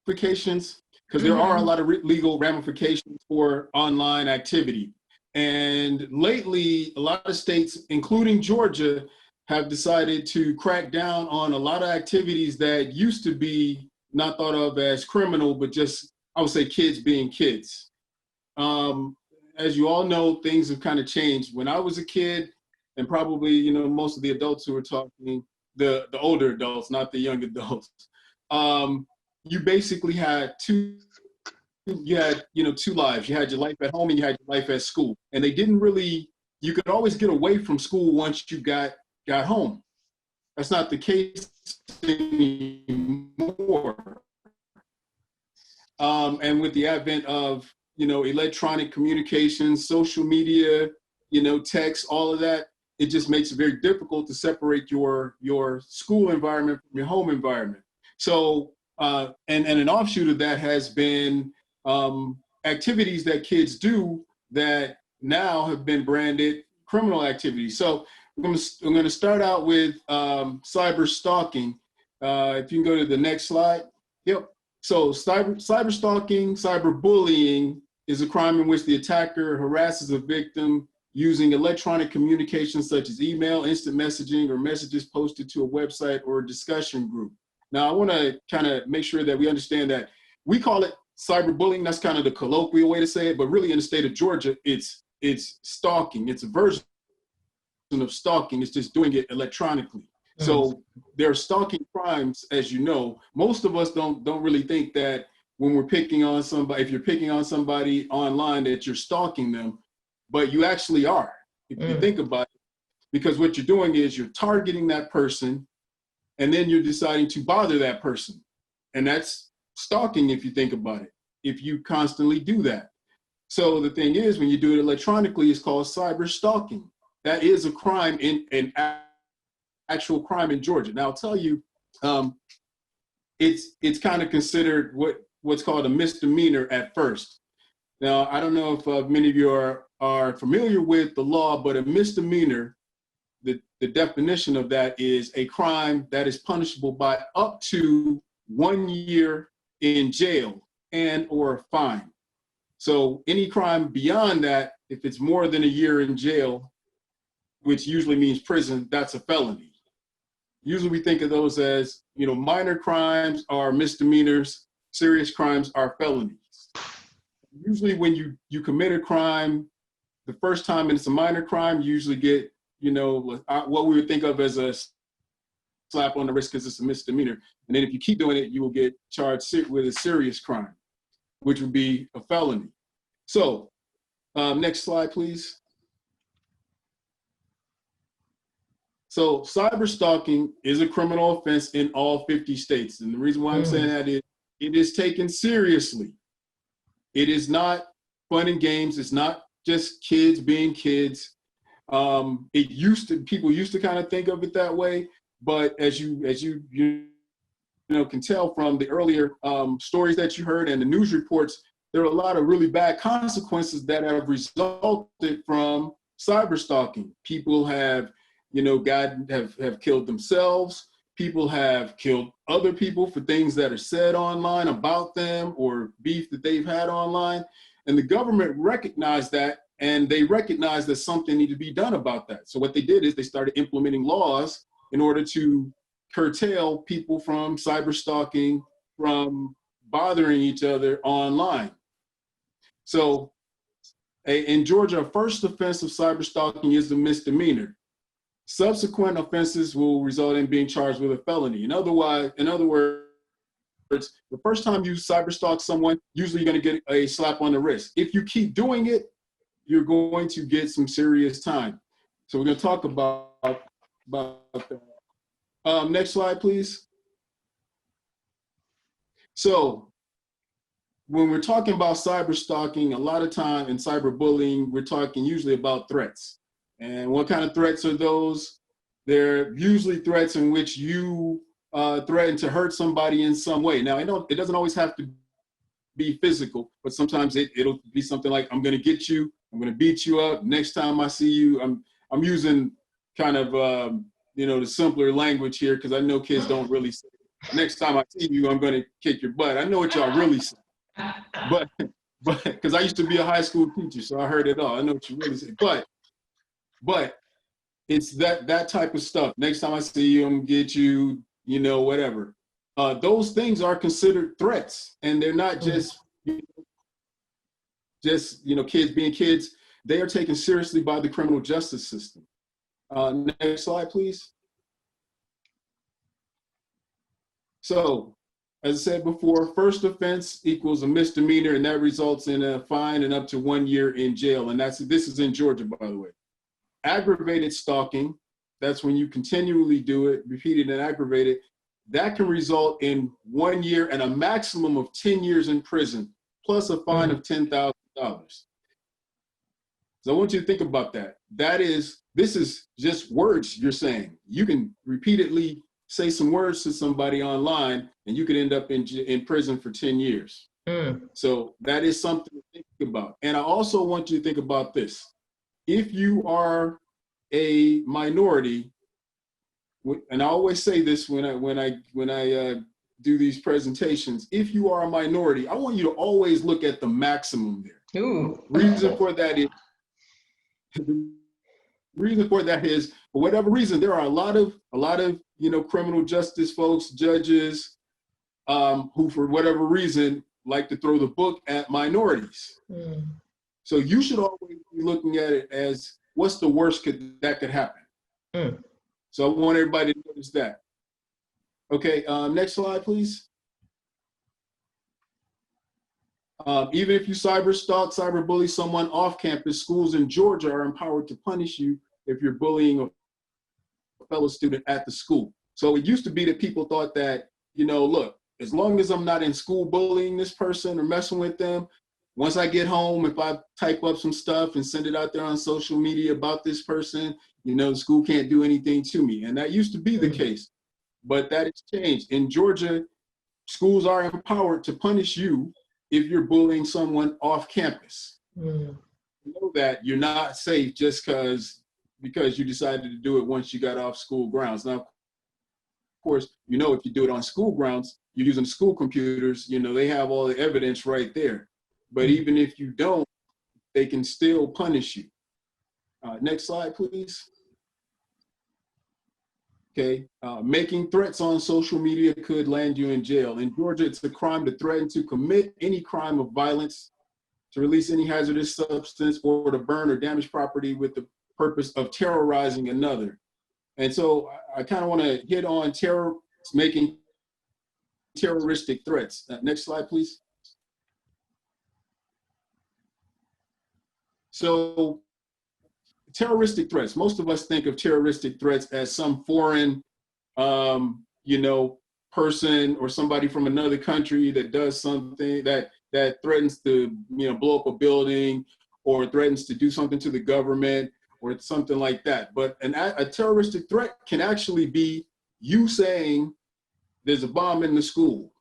ramifications, because there are a lot of legal ramifications for online activity. And lately, a lot of states, including Georgia, have decided to crack down on a lot of activities that used to be not thought of as criminal, but just, I would say, kids being kids. As you all know, things have kind of changed. When I was a kid, and probably most of the adults who are talking, the older adults, not the young adults, you basically had two lives. You had your life at home and you had your life at school, and they didn't really. You could always get away from school once you got home. That's not the case anymore. And with the advent of electronic communications, social media, text, all of that, it just makes it very difficult to separate your school environment from your home environment. So, and an offshoot of that has been activities that kids do that now have been branded criminal activities. So I'm going to start out with cyber stalking. If you can go to the next slide. Yep. So cyber stalking, cyber bullying is a crime in which the attacker harasses a victim using electronic communication such as email, instant messaging, or messages posted to a website or a discussion group. Now, I want to kind of make sure that we understand that we call it cyberbullying. That's kind of the colloquial way to say it, but really in the state of Georgia, it's stalking. It's a version of stalking. It's just doing it electronically. So there are stalking crimes, as you know. Most of us don't really think that when we're picking on somebody, if you're picking on somebody online, that you're stalking them, but you actually are, if you think about it, because what you're doing is you're targeting that person, and then you're deciding to bother that person. And that's stalking if you think about it, if you constantly do that. So the thing is, when you do it electronically, it's called cyber stalking. That is a crime, an actual crime in Georgia. Now I'll tell you, it's kind of considered what's called a misdemeanor at first. Now, I don't know if many of you are familiar with the law, but a misdemeanor, the definition of that is a crime that is punishable by up to 1 year in jail and or fine. So any crime beyond that if it's more than a year in jail, which usually means prison, that's a felony. Usually we think of those as, minor crimes are misdemeanors, serious crimes are felonies. Usually when you commit a crime the first time and it's a minor crime, you usually get, what we would think of as a slap on the wrist because it's a misdemeanor. And then if you keep doing it, you will get charged with a serious crime, which would be a felony. So next slide, please. So cyber stalking is a criminal offense in all 50 states. And the reason why I'm saying that is it is taken seriously. It is not fun and games. It's not just kids being kids. People used to kind of think of it that way. But as you can tell from the earlier stories that you heard and the news reports, there are a lot of really bad consequences that have resulted from cyber stalking. People have have killed themselves. People have killed other people for things that are said online about them or beef that they've had online. And the government recognized that, and they recognized that something needed to be done about that. So what they did is they started implementing laws in order to curtail people from cyber stalking, from bothering each other online. So in Georgia, a first offense of cyber stalking is a misdemeanor. Subsequent offenses will result in being charged with a felony. In other words, the first time you cyber stalk someone, usually you're going to get a slap on the wrist. If you keep doing it, you're going to get some serious time. So we're going to talk about that. Next slide, please. So when we're talking about cyber stalking, a lot of time in cyberbullying, we're talking usually about threats. And what kind of threats are those? They're usually threats in which you threaten to hurt somebody in some way. Now, it doesn't always have to be physical, but sometimes it'll be something like, I'm going to get you, I'm going to beat you up. Next time I see you, I'm using kind of, the simpler language here because I know kids don't really say, next time I see you, I'm going to kick your butt. I know what y'all really say, but because I used to be a high school teacher, so I heard it all. I know what you really say, but it's that type of stuff. Next time I see you, I'm gonna get you, whatever. Those things are considered threats, and they're not just kids being kids. They are taken seriously by the criminal justice system. Next slide, please. So, as I said before, first offense equals a misdemeanor, and that results in a fine and up to 1 year in jail. And this is in Georgia, by the way. Aggravated stalking, that's when you continually do it, repeated and aggravated, that can result in 1 year and a maximum of 10 years in prison, plus a fine of $10,000. So I want you to think about that. This is just words you're saying. You can repeatedly say some words to somebody online and you could end up in prison for 10 years. So that is something to think about. And I also want you to think about this. If you are a minority, and I always say this when I do these presentations, if you are a minority, I want you to always look at the maximum there. Ooh. Reason for that is, for whatever reason, there are a lot of criminal justice folks, judges, who for whatever reason like to throw the book at minorities. So you should always be looking at it as what's the worst that could happen. So I want everybody to notice that. Okay, next slide, please. Even if you cyber stalk, cyber bully someone off campus, schools in Georgia are empowered to punish you if you're bullying a fellow student at the school. So it used to be that people thought that, look, as long as I'm not in school bullying this person or messing with them, once I get home, if I type up some stuff and send it out there on social media about this person, the school can't do anything to me. And that used to be the case, but that has changed. In Georgia, schools are empowered to punish you if you're bullying someone off campus. You know that you're not safe just because you decided to do it once you got off school grounds. Now, of course, if you do it on school grounds, you're using school computers, they have all the evidence right there. But even if you don't, they can still punish you. Next slide, please. Okay, making threats on social media could land you in jail. In Georgia, it's a crime to threaten to commit any crime of violence, to release any hazardous substance, or to burn or damage property with the purpose of terrorizing another. And so I kind of want to hit on making terroristic threats. Next slide, please. So terroristic threats, most of us think of terroristic threats as some foreign, person or somebody from another country that does something that threatens to, blow up a building or threatens to do something to the government or something like that. But a terroristic threat can actually be you saying there's a bomb in the school,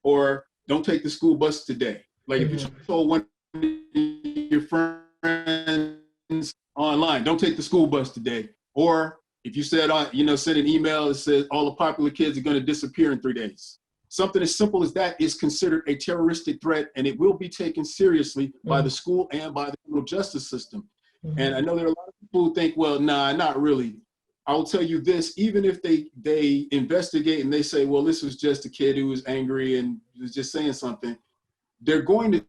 or don't take the school bus today. Like if you told one of your friends online, don't take the school bus today. Or if you said, send an email that says all the popular kids are going to disappear in 3 days. Something as simple as that is considered a terroristic threat, and it will be taken seriously by the school and by the criminal justice system. And I know there are a lot of people who think, well, nah, not really. I will tell you this, even if they investigate and they say, well, this was just a kid who was angry and was just saying something, they're going to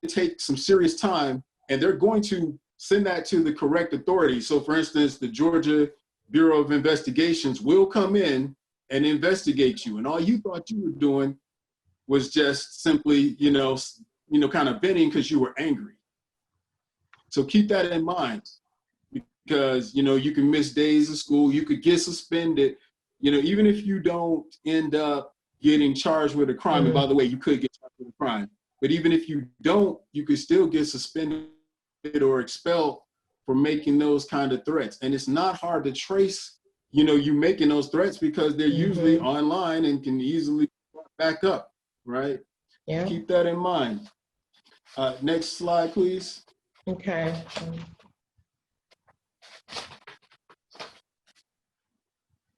take some serious time, and they're going to send that to the correct authorities. So for instance, the Georgia Bureau of Investigations will come in and investigate you. And all you thought you were doing was just simply, kind of venting because you were angry. So keep that in mind, because, you can miss days of school, you could get suspended, even if you don't end up getting charged with a crime. And by the way, you could get charged with a crime, but even if you don't, you could still get suspended or expelled for making those kind of threats. And it's not hard to trace, you making those threats, because they're usually online and can easily back up, right? Yeah. Keep that in mind. Next slide, please. Okay.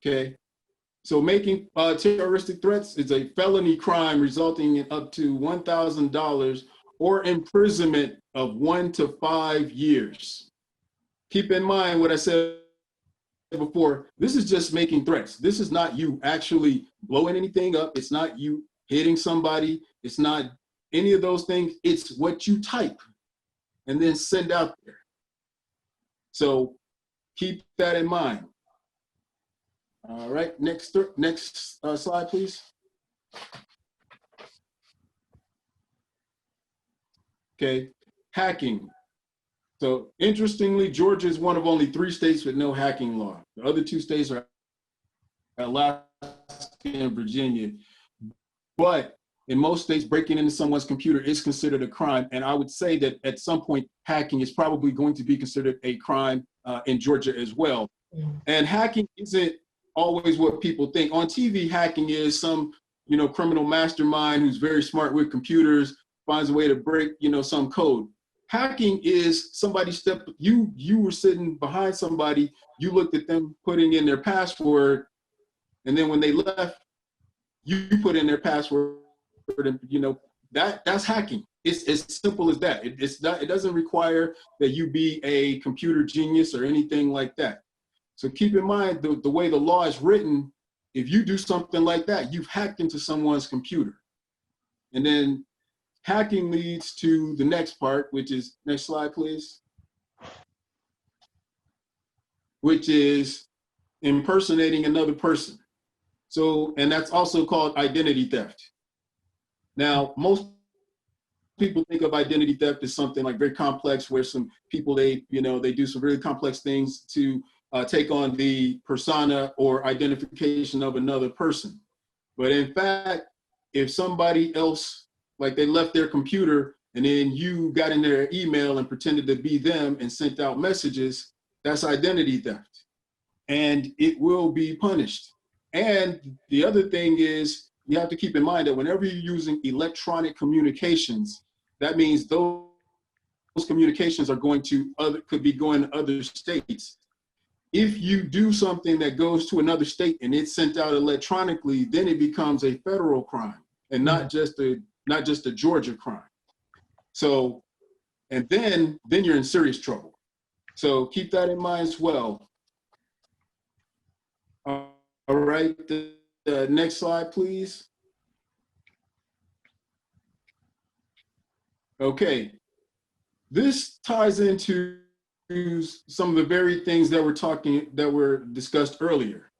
Okay. So making terroristic threats is a felony crime resulting in up to $1,000 or imprisonment of 1 to 5 years. Keep in mind what I said before. This is just making threats. This is not you actually blowing anything up. It's not you hitting somebody. It's not any of those things. It's what you type and then send out there. So keep that in mind. All right, next slide, please. Okay, hacking. So interestingly, Georgia is one of only 3 states with no hacking law. The other 2 states are Alaska and Virginia. But in most states, breaking into someone's computer is considered a crime. And I would say that at some point, hacking is probably going to be considered a crime in Georgia as well. And hacking isn't always what people think. On TV, hacking is some, criminal mastermind who's very smart with computers, finds a way to break, some code. Hacking is somebody you were sitting behind somebody, you looked at them putting in their password, and then when they left, you put in their password, and that's hacking. It's as simple as that. It doesn't require that you be a computer genius or anything like that. So keep in mind the way the law is written, if you do something like that, you've hacked into someone's computer. And then hacking leads to the next part, which is, next slide, please, which is impersonating another person. So, and that's also called identity theft. Now, most people think of identity theft as something like very complex, where some people, they do some really complex things to take on the persona or identification of another person. But in fact, if somebody else, like they left their computer and then you got in their email and pretended to be them and sent out messages, that's identity theft. And it will be punished. And the other thing is, you have to keep in mind that whenever you're using electronic communications, that means those communications are could be going to other states. If you do something that goes to another state and it's sent out electronically, then it becomes a federal crime and not just a Georgia crime. So, and then you're in serious trouble. So keep that in mind as well. All right, the next slide, please. Okay, this ties into some of the very things that were discussed earlier.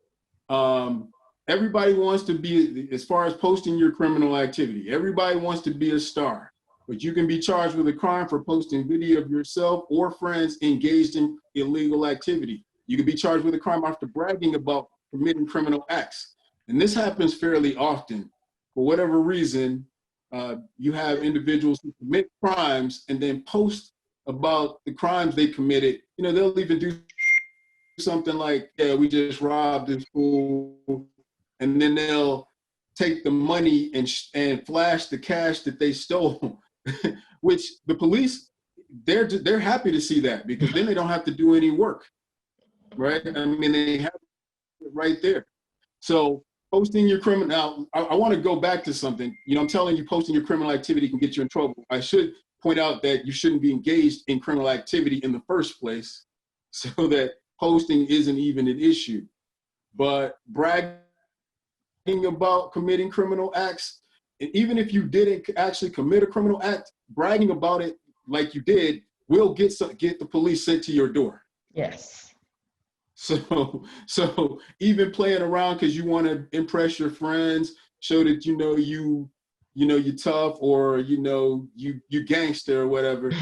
Everybody wants to be, as far as posting your criminal activity, everybody wants to be a star, but you can be charged with a crime for posting video of yourself or friends engaged in illegal activity. You can be charged with a crime after bragging about committing criminal acts. And this happens fairly often. For whatever reason, you have individuals who commit crimes and then post about the crimes they committed. You know, they'll even do something like, yeah, we just robbed this school, and then they'll take the money and flash the cash that they stole, which the police, they're happy to see that, because then they don't have to do any work, right? I mean, they have it right there. So posting your criminal, now I want to go back to something. You know, I'm telling you, posting your criminal activity can get you in trouble. I should point out that you shouldn't be engaged in criminal activity in the first place, so that posting isn't even an issue. But bragging about committing criminal acts, and even if you didn't actually commit a criminal act, bragging about it like you did will get the police sent to your door. Yes. So even playing around because you want to impress your friends, show that you're tough, or you gangster or whatever,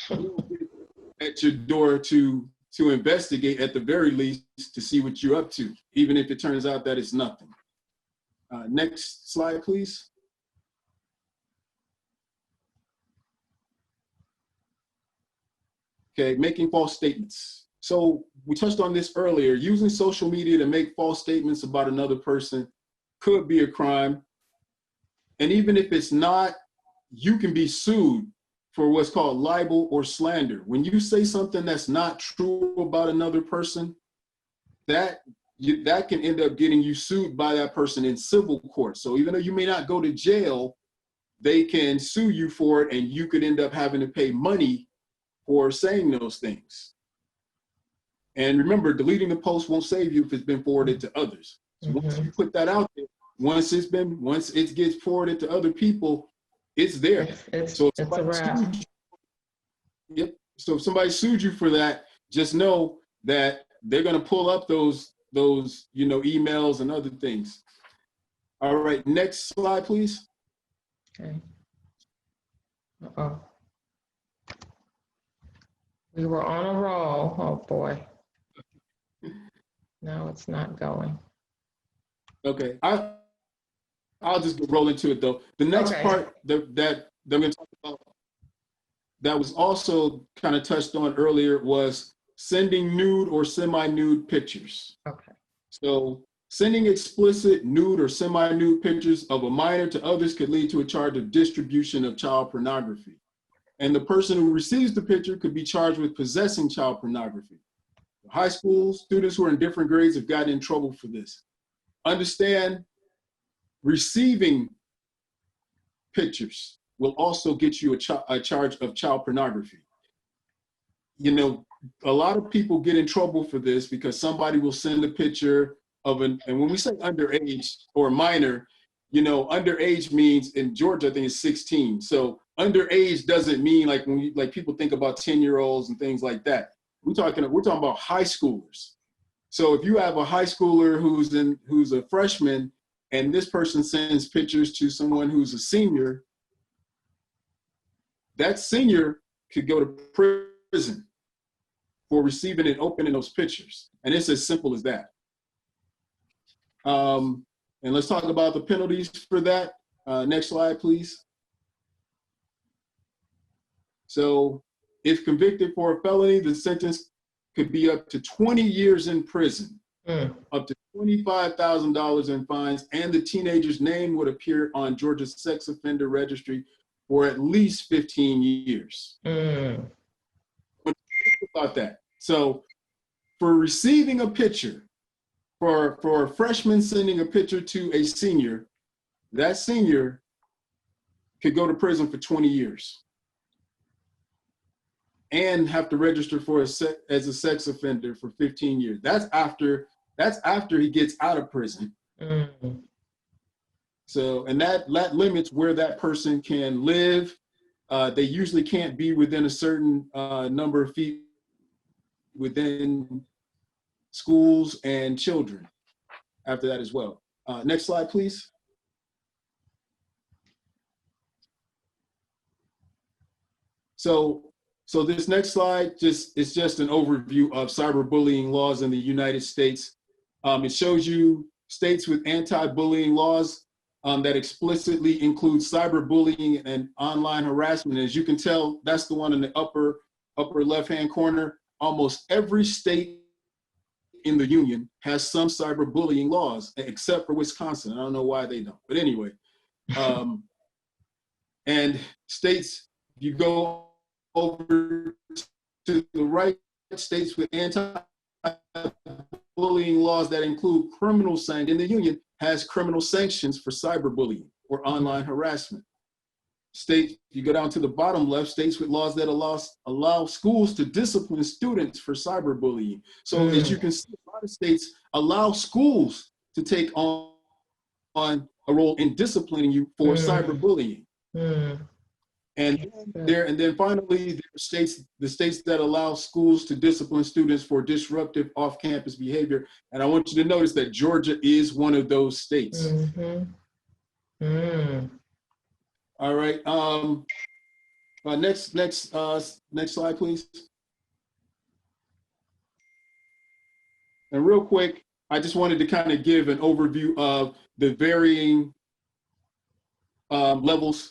will get at your door to investigate, at the very least, to see what you're up to, even if it turns out that it's nothing. Next slide, please. Okay, making false statements. So we touched on this earlier. Using social media to make false statements about another person could be a crime. And even if it's not, you can be sued for what's called libel or slander. When you say something that's not true about another person, that can end up getting you sued by that person in civil court. So even though you may not go to jail, they can sue you for it, and you could end up having to pay money for saying those things. And remember, deleting the post won't save you if it's been forwarded to others. So once you put that out there, once it gets forwarded to other people, it's there. It's a wrap. Yep. So if somebody sued you for that, just know that they're going to pull up those emails and other things. All right, next slide, please. Okay. Uh-oh. We were on a roll. Oh boy. No, it's not going. Okay, I'll just roll into it though. The next part that I'm going to talk about, that was also kind of touched on earlier, was sending nude or semi-nude pictures. Okay. So sending explicit nude or semi-nude pictures of a minor to others could lead to a charge of distribution of child pornography. And the person who receives the picture could be charged with possessing child pornography. High school students who are in different grades have gotten in trouble for this. Understand, receiving pictures will also get you a charge of child pornography. You know, a lot of people get in trouble for this because somebody will send a picture of and when we say underage or minor, underage means, in Georgia, I think it's 16. So underage doesn't mean like when people think about 10-year-olds and things like that. We're talking about high schoolers. So if you have a high schooler who's a freshman, and this person sends pictures to someone who's a senior, that senior could go to prison for receiving and opening those pictures. And it's as simple as that. And let's talk about the penalties for that. Next slide, please. So if convicted for a felony, the sentence could be up to 20 years in prison, up to $25,000 in fines, and the teenager's name would appear on Georgia's sex offender registry for at least 15 years. Think about that. So for receiving a picture, for a freshman sending a picture to a senior, that senior could go to prison for 20 years. and have to register for as a sex offender for 15 years. That's after he gets out of prison. Mm. So, and that limits where that person can live. They usually can't be within a certain number of feet within schools and children after that as well. Next slide, please. So this next slide is just an overview of cyberbullying laws in the United States. It shows you states with anti-bullying laws that explicitly include cyberbullying and online harassment. As you can tell, that's the one in the upper left-hand corner. Almost every state in the union has some cyberbullying laws, except for Wisconsin. I don't know why they don't, but anyway. And states, you go over to the right, states with anti-bullying laws that include criminal sanctions. In the union has criminal sanctions for cyberbullying or online harassment. States, you go down to the bottom left, states with laws that allow schools to discipline students for cyberbullying. So as you can see, a lot of states allow schools to take on a role in disciplining you for cyberbullying. And then finally, there are the states that allow schools to discipline students for disruptive off-campus behavior. And I want you to notice that Georgia is one of those states. All right. Next slide, please. And real quick, I just wanted to kind of give an overview of the varying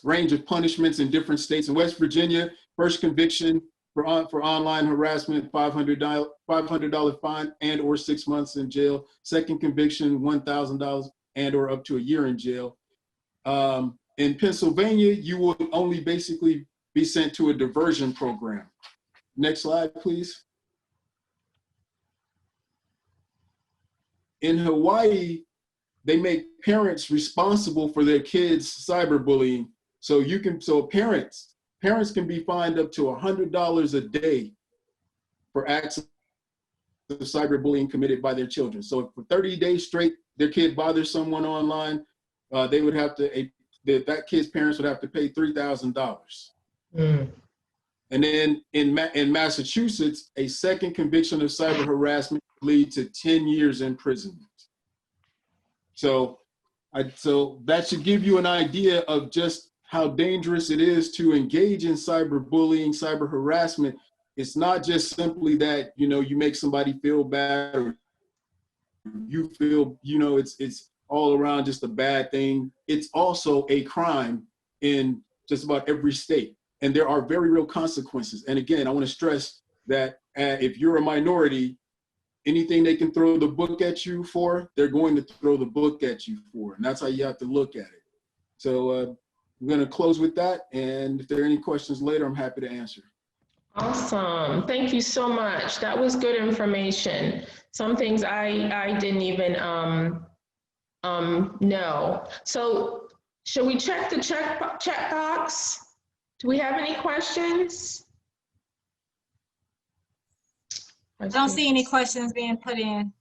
range of punishments in different states. In West Virginia, first conviction for online harassment, $500 fine and or 6 months in jail. Second conviction, $1,000 and or up to a year in jail. In Pennsylvania, you would only basically be sent to a diversion program. Next slide, please. In Hawaii, they make parents responsible for their kids' cyberbullying. So parents can be fined up to $100 a day for acts of cyberbullying committed by their children. So if for 30 days straight, their kid bothers someone online, they would have to, that kid's parents would have to pay $3,000. And then in Massachusetts, a second conviction of cyber harassment would lead to 10 years imprisonment. So that should give you an idea of just how dangerous it is to engage in cyberbullying, cyber harassment. It's not just simply that, you make somebody feel bad or you feel, it's all around just a bad thing. It's also a crime in just about every state. And there are very real consequences. And again, I want to stress that if you're a minority, anything they can throw the book at you for, they're going to throw the book at you for. And that's how you have to look at it. So I'm going to close with that. And if there are any questions later, I'm happy to answer. Awesome. Thank you so much. That was good information. Some things I didn't even know. So should we check the chat box? Do we have any questions? I don't see any questions being put in.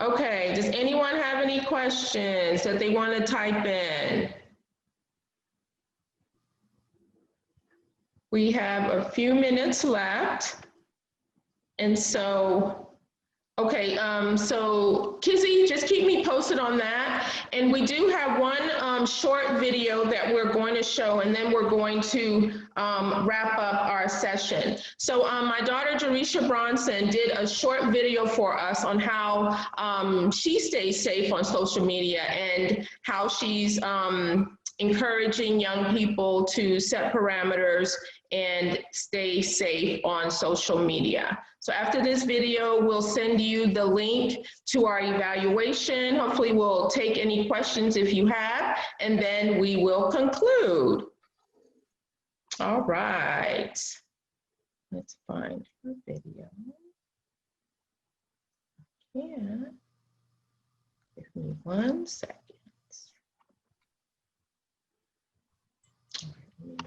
Okay, does anyone have any questions that they want to type in? We have a few minutes left. And so, okay, so Kizzy, just keep me posted on that. And we do have one short video that we're going to show, and then we're going to wrap up our session. So my daughter, Jerisha Bronson, did a short video for us on how she stays safe on social media and how she's encouraging young people to set parameters and stay safe on social media. So after this video, we'll send you the link to our evaluation. Hopefully we'll take any questions if you have, and then we will conclude. All right, let's find the video. Yeah, give me 1 second. All right, let me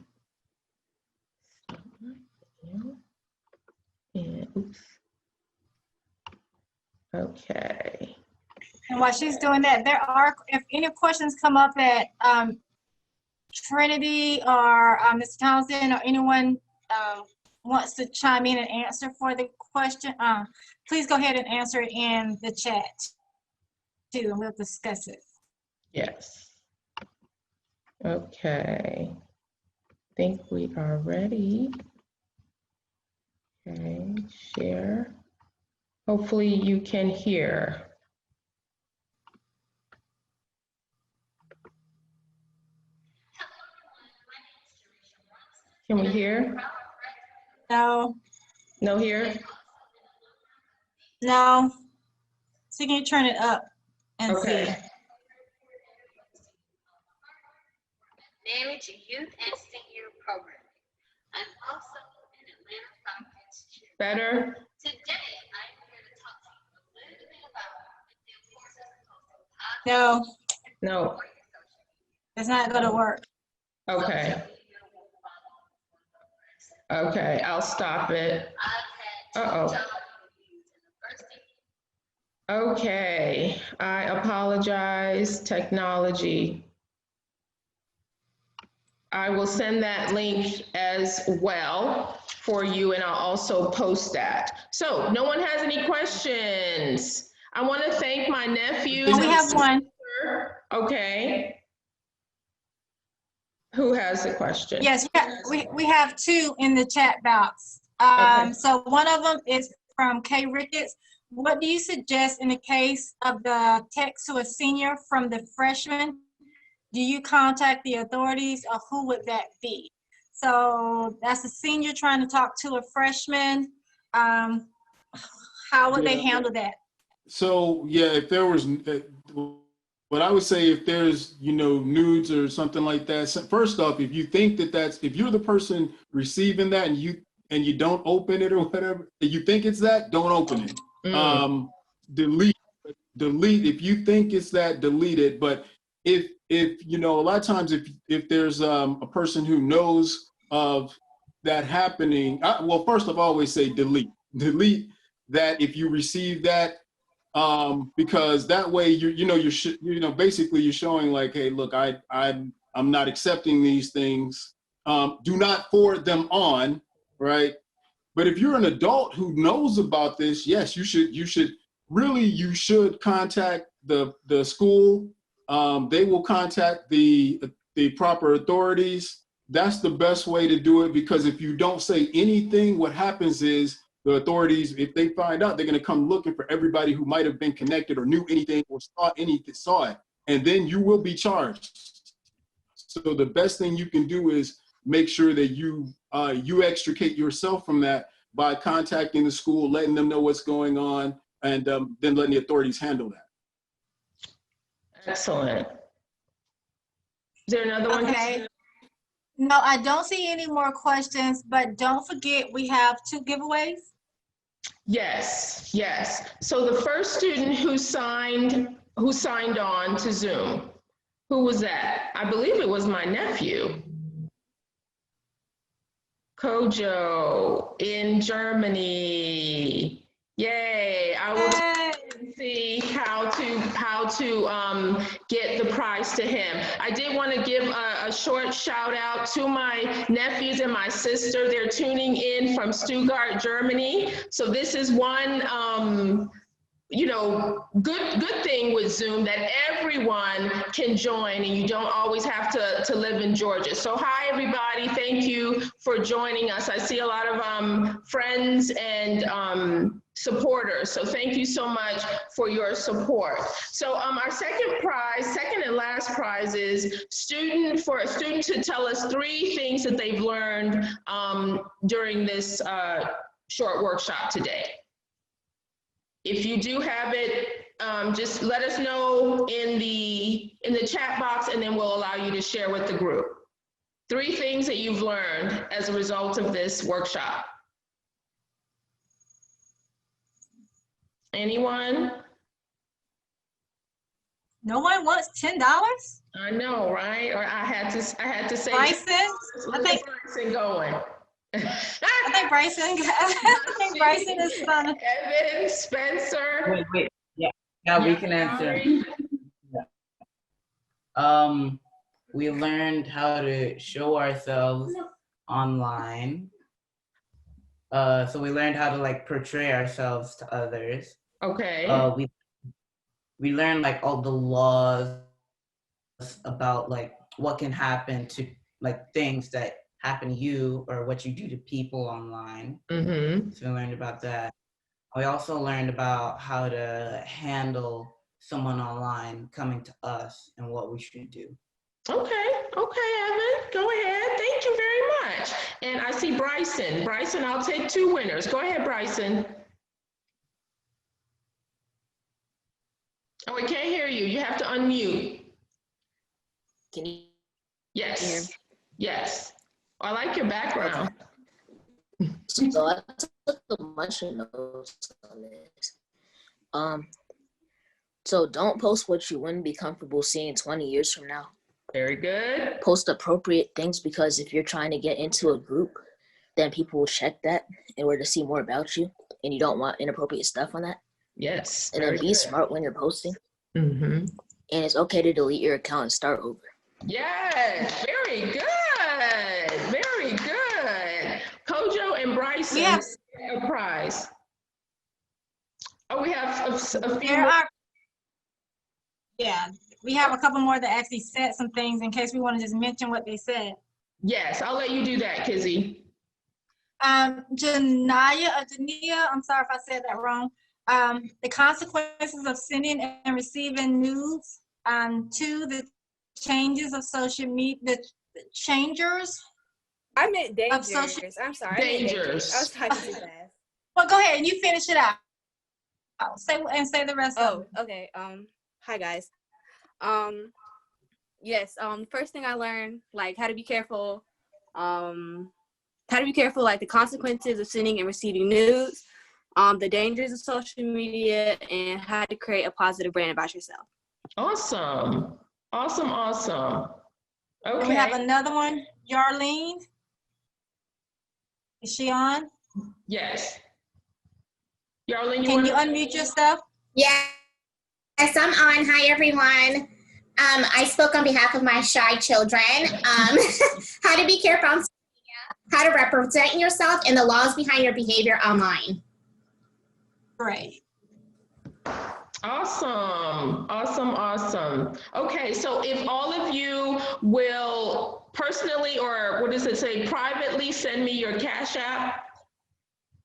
stop my video. Oops. Okay. And while she's doing that, there are, if any questions come up at Trinity or Mr. Townsend or anyone wants to chime in and answer for the question, please go ahead and answer it in the chat too, and we'll discuss it. Yes. Okay. I think we are ready. Okay, share. Hopefully you can hear. Can we hear? No, No hear? no. So you can turn it up and Okay. see. Manage youth and senior programming. I'm also an Atlanta South Institute. Better? Today, I'm here to talk to you a little bit about the importance of No, No. it's not going to work. Okay. Okay, I'll stop it. Uh-oh. Okay, I apologize, technology. I will send that link as well for you, and I'll also post that. So no one has any questions. I want to thank my nephews. We have one. Okay. Who has a question? Yes, we have two in the chat box. Okay. So one of them is from Kay Ricketts. What do you suggest in the case of the text to a senior from the freshman? Do you contact the authorities, or who would that be? So that's a senior trying to talk to a freshman. How would they handle that? So yeah, if there was, what I would say, if there's, nudes or something like that. So first off, if you think that if you're the person receiving that and you don't open it or whatever, if you think it's that, don't open it. Delete. If you think it's that, delete it. But if a lot of times if there's a person who knows of that happening, well, first of all, I always say delete that if you receive that, because that way basically you're showing like, hey, look, I'm not accepting these things. Do not forward them on, right? But if you're an adult who knows about this, yes, you should contact the school. They will contact the proper authorities. That's the best way to do it, because if you don't say anything, what happens is the authorities, if they find out, they're going to come looking for everybody who might have been connected or knew anything or saw it, and then you will be charged. So the best thing you can do is make sure that you extricate yourself from that by contacting the school, letting them know what's going on, and then letting the authorities handle that. Excellent. Is there another one? Okay. No, I don't see any more questions, but don't forget we have 2 giveaways. Yes, yes. So the first student who signed on to Zoom, who was that? I believe it was my nephew, Kojo in Germany. Yay! I will see how to get the prize to him. I did want to give a short shout out to my nephews and my sister. They're tuning in from Stuttgart, Germany. So this is one good thing with Zoom, that everyone can join and you don't always have to live in Georgia. So hi, everybody. Thank you for joining us. I see a lot of friends and supporters. So thank you so much for your support. So our second and last prize is for a student to tell us 3 things that they've learned during this short workshop today. If you do have it, just let us know in the chat box, and then we'll allow you to share with the group. 3 things that you've learned as a result of this workshop. Anyone? No one wants $10? I know, right? Or I had to say Prices? I think pricing going. I think Bryson, I think Bryson is on. Evan, Spencer. Wait. Yeah, we can answer. We learned how to show ourselves online. So we learned how to like portray ourselves to others. Okay. We learned like all the laws about like what can happen to like things that happen to you or what you do to people online. Mm-hmm. So we learned about that. We also learned about how to handle someone online coming to us and what we should do. Okay, Evan, go ahead. Thank you very much. And I see Bryson. Bryson, I'll take 2 winners. Go ahead, Bryson. Oh, we can't hear you. You have to unmute. Can you? Yes. Yes. I like your background. So I took a bunch of notes on this. So don't post what you wouldn't be comfortable seeing 20 years from now. Very good. Post appropriate things, because if you're trying to get into a group, then people will check that in order to see more about you, and you don't want inappropriate stuff on that. Yes. And then be smart when you're posting. Mm-hmm. And it's okay to delete your account and start over. Yes, very good. Very good. Kojo and Bryson, Yes. A prize. Oh, we have a few There more. are, yeah, we have a couple more that actually said some things in case we want to just mention what they said. Yes, I'll let you do that, Kizzy. Jania, I'm sorry if I said that wrong. The consequences of sending and receiving nudes. 2, the changes of social media, the changers. I meant dangers. Social, I'm sorry. Dangers. I was typing too fast. Well, go ahead and you finish it out. Say the rest of it. Oh, okay. Hi guys. Yes. First thing I learned, like how to be careful. Like the consequences of sending and receiving nudes. The dangers of social media, and how to create a positive brand about yourself. Awesome. Awesome. Okay. And we have another one, Yarlene. Is she on? Yes. Yarlene, Can you unmute yourself? Yes, I'm on. Hi, everyone. I spoke on behalf of my shy children. How to be careful on social media, how to represent yourself, and the laws behind your behavior online. Great. Awesome. Okay, so if all of you will personally, or what does it say, privately send me your Cash App,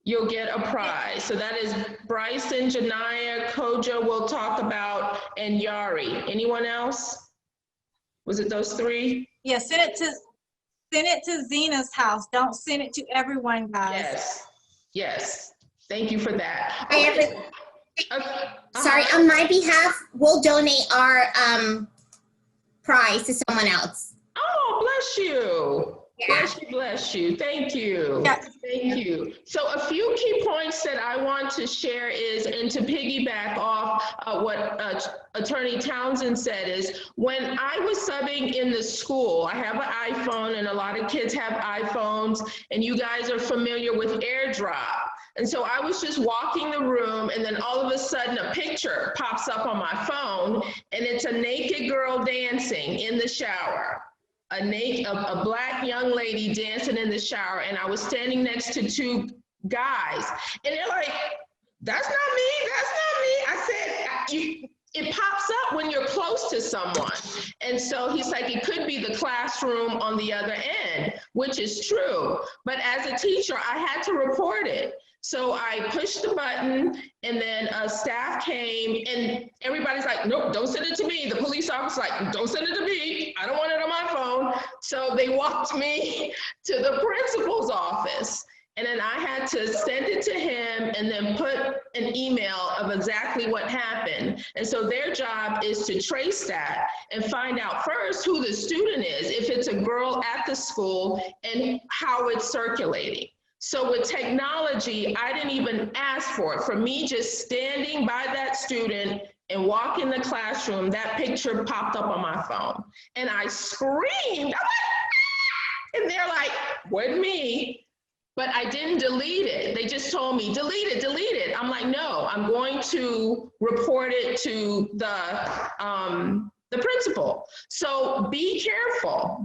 you'll get a prize. So that is Bryson, Janiyah, Kojo we'll talk about, and Yari. Anyone else? Was it those 3? Yeah, send it to Zena's house. Don't send it to everyone, guys. Yes. Thank you for that. Okay. Sorry, on my behalf, we'll donate our prize to someone else. Oh, bless you. Yeah. Bless you. Thank you. Yeah. Thank you. So a few key points that I want to share is, and to piggyback off what Attorney Townsend said, is when I was subbing in the school, I have an iPhone and a lot of kids have iPhones, and you guys are familiar with AirDrop. And so I was just walking the room, and then all of a sudden a picture pops up on my phone, and it's a naked girl dancing in the shower. A black young lady dancing in the shower, and I was standing next to 2 guys, and they're like, that's not me. I said, it pops up when you're close to someone. And so he's like, it could be the classroom on the other end, which is true. But as a teacher, I had to report it. So I pushed the button, and then staff came, and everybody's like, nope, don't send it to me. The police officer's like, don't send it to me. I don't want it on my phone. So they walked me to the principal's office. And then I had to send it to him and then put an email of exactly what happened. And so their job is to trace that and find out first who the student is, if it's a girl at the school, and how it's circulating. So with technology, I didn't even ask for it. For me, just standing by that student and walk in the classroom, that picture popped up on my phone. And I screamed, I'm like, ah! And they're like, wasn't me. but I didn't delete it. They just told me, delete it, delete it. I'm like, no, I'm going to report it to the principal. So be careful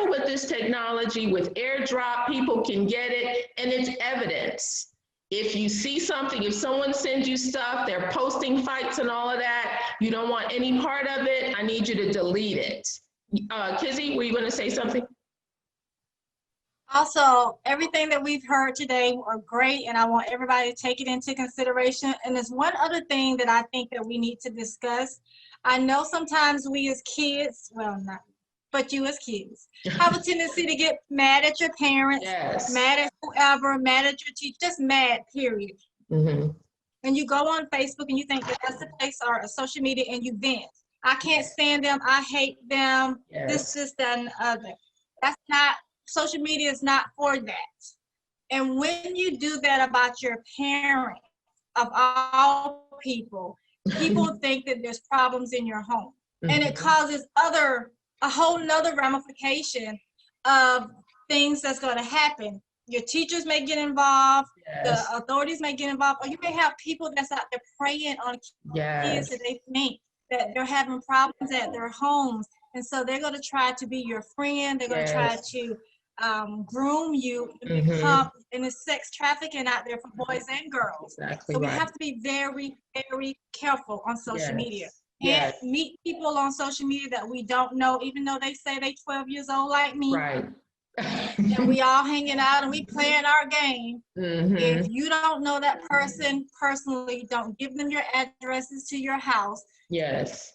with this technology. With AirDrop, people can get it, and it's evidence. If you see something, if someone sends you stuff, they're posting fights and all of that, you don't want any part of it, I need you to delete it. Kizzy, were you gonna say something? Also, everything that we've heard today are great, and I want everybody to take it into consideration. And there's one other thing that I think that we need to discuss. I know sometimes we as kids, well, not, but you as kids, have a tendency to get mad at your parents, Yes. mad at whoever, mad at your teacher, just mad, period. Mm-hmm. And you go on Facebook and you think that that's the place, or social media, and you vent. I can't stand them. I hate them. Yes. This, that, and the other. That's not, social media is not for that. And when you do that about your parents, of all people, people think that there's problems in your home. And it causes a whole nother ramification of things that's going to happen. Your teachers may get involved, Yes. the authorities may get involved, or you may have people that's out there preying on kids that they think that they're having problems at their homes. And so they're going to try to be your friend. They're going to try to groom you and become, and it's sex trafficking out there for boys and girls. Exactly. So we have to be very, very careful on social media. Yes. Can't meet people on social media that we don't know, even though they say they 12 years old like me. Right. And we all hanging out and we playing our game. If you don't know that person personally, don't give them your addresses to your house. Yes.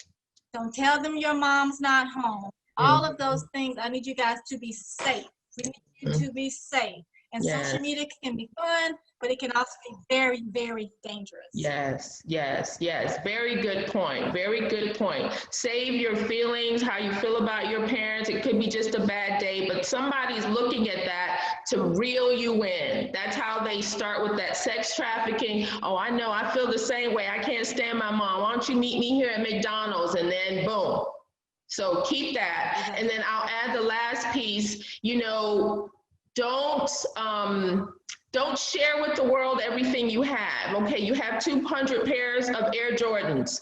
Don't tell them your mom's not home. All of those things, I need you guys to be safe. We need you to be safe. And social media can be fun, but it can also be very, very dangerous. Yes, yes, yes. Very good point. Very good point. Save your feelings, how you feel about your parents. It could be just a bad day, but somebody's looking at that to reel you in. That's how they start with that sex trafficking. Oh, I know, I feel the same way. I can't stand my mom. Why don't you meet me here at McDonald's? And then boom. So keep that. And then I'll add the last piece, you know, don't share with the world everything you have. Okay, you have 200 pairs of Air Jordans.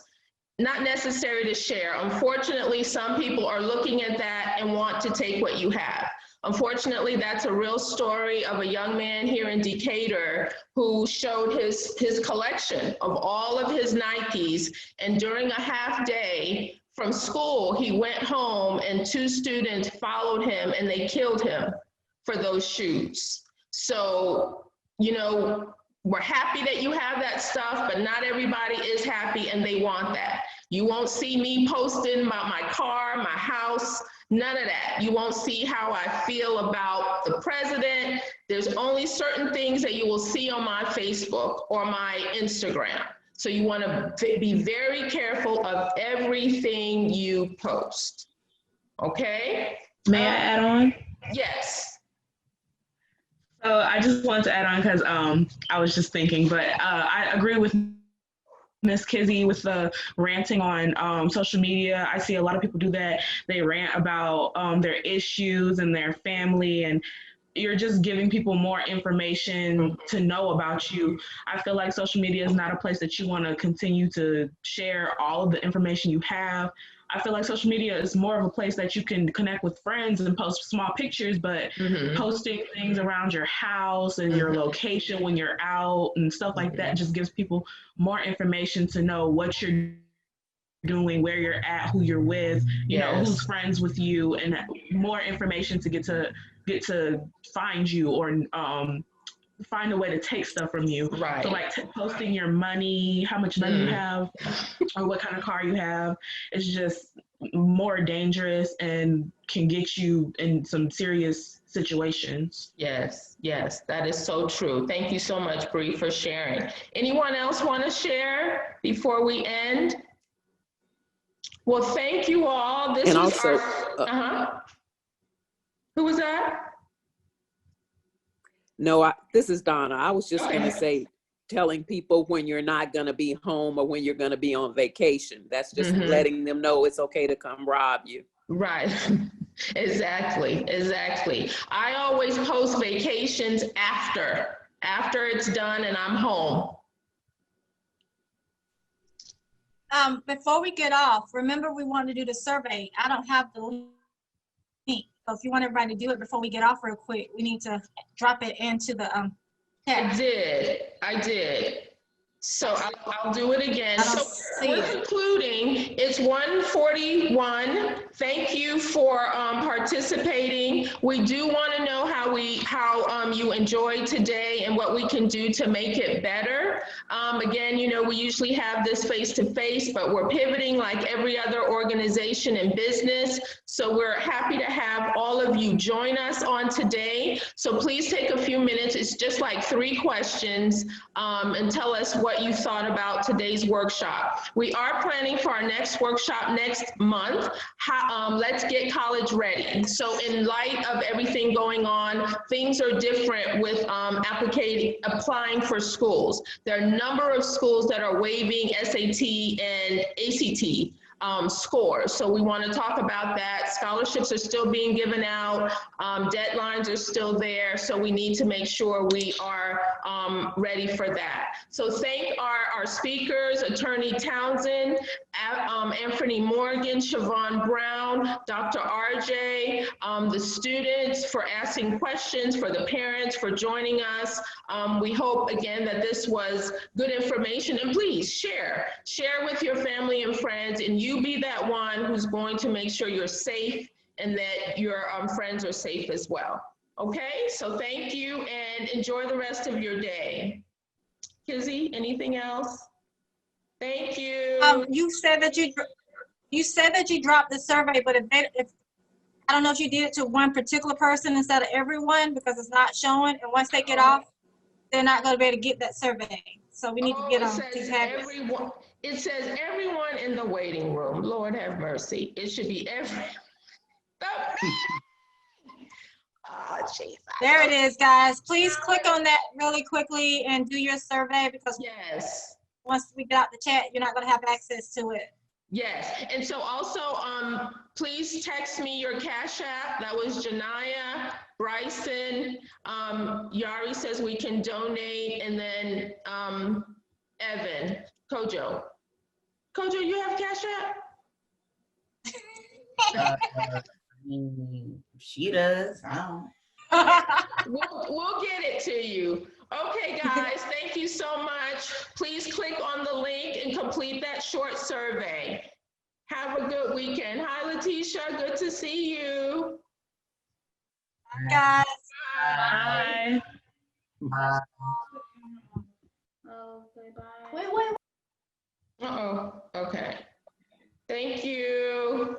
Not necessary to share. Unfortunately, some people are looking at that and want to take what you have. Unfortunately, that's a real story of a young man here in Decatur who showed his collection of all of his Nikes, and during a half day from school, he went home and 2 students followed him and they killed him for those shoes. So, you know, we're happy that you have that stuff, but not everybody is happy and they want that. You won't see me posting about my car, my house, none of that. You won't see how I feel about the president. There's only certain things that you will see on my Facebook or my Instagram. So you want to be very careful of everything you post. Okay? May I add on? Yes. So I just wanted to add on because I was just thinking, but I agree with Miss Kizzy with the ranting on social media. I see a lot of people do that. They rant about their issues and their family, and you're just giving people more information to know about you. I feel like social media is not a place that you want to continue to share all of the information you have. I feel like social media is more of a place that you can connect with friends and post small pictures, but posting things around your house and your location when you're out and stuff like that just gives people more information to know what you're doing, where you're at, who you're with, you know, who's friends with you, and more information to get to find you or find a way to take stuff from you. Right. So like posting your money, how much money you have, or what kind of car you have, is just more dangerous and can get you in some serious situations. Yes, yes, that is so true. Thank you so much, Bree, for sharing. Anyone else want to share before we end? Well, thank you all. This and was also, Who was that? No, this is Donna. I was just going to say, telling people when you're not going to be home or when you're going to be on vacation. That's just letting them know it's okay to come rob you. Right. Exactly, exactly. I always post vacations after it's done and I'm home. Before we get off, remember we want to do the survey. I don't have the link. So if you want everybody to do it before we get off real quick, we need to drop it into the chat. I did. So I'll do it again. I don't So see we're it. concluding. It's 1:41. Thank you for participating. We do want to know how you enjoyed today and what we can do to make it better. Again, you know, we usually have this face-to-face, but we're pivoting like every other organization and business. So we're happy to have all of you join us on today. So please take a few minutes. It's just like 3 questions and tell us what you thought about today's workshop. We are planning for our next workshop next month. Let's get college ready. So in light of everything going on, things are different with applying for schools. There are a number of schools that are waiving SAT and ACT scores. So we want to talk about that. Scholarships are still being given out. Deadlines are still there. So we need to make sure we are ready for that. So thank our speakers, Attorney Townsend, Anthony Morgan, Siobhan Brown, Dr. RJ, the students for asking questions, for the parents for joining us. We hope again that this was good information, and please share with your family and friends, and you be that one who's going to make sure you're safe and that your friends are safe as well. Okay, so thank you and enjoy the rest of your day. Kizzy, anything else? Thank you. You said that you dropped the survey, but if I don't know if you did it to one particular person instead of everyone, because it's not showing, and once they get off, they're not going to be able to get that survey. So we need to get them to have it. It says everyone in the waiting room. Lord have mercy. It should be everyone. Oh, Jesus. There it is, guys. Please click on that really quickly and do your survey, because yes, once we get out the chat, you're not going to have access to it. Yes, and so also, please text me your Cash App. That was Janaya, Bryson, Yari says we can donate, and then Evan, Kojo, you have Cash App? She does. I don't. We'll get it to you. Okay, guys, thank you so much. Please click on the link and complete that short survey. Have a good weekend. Hi, Letitia. Good to see you. Bye, guys. Bye. Bye. Okay, bye. Wait. Uh-oh. Okay. Thank you.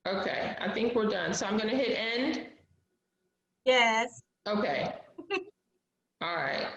Okay, I think we're done. So I'm going to hit end. Yes. Okay. All right.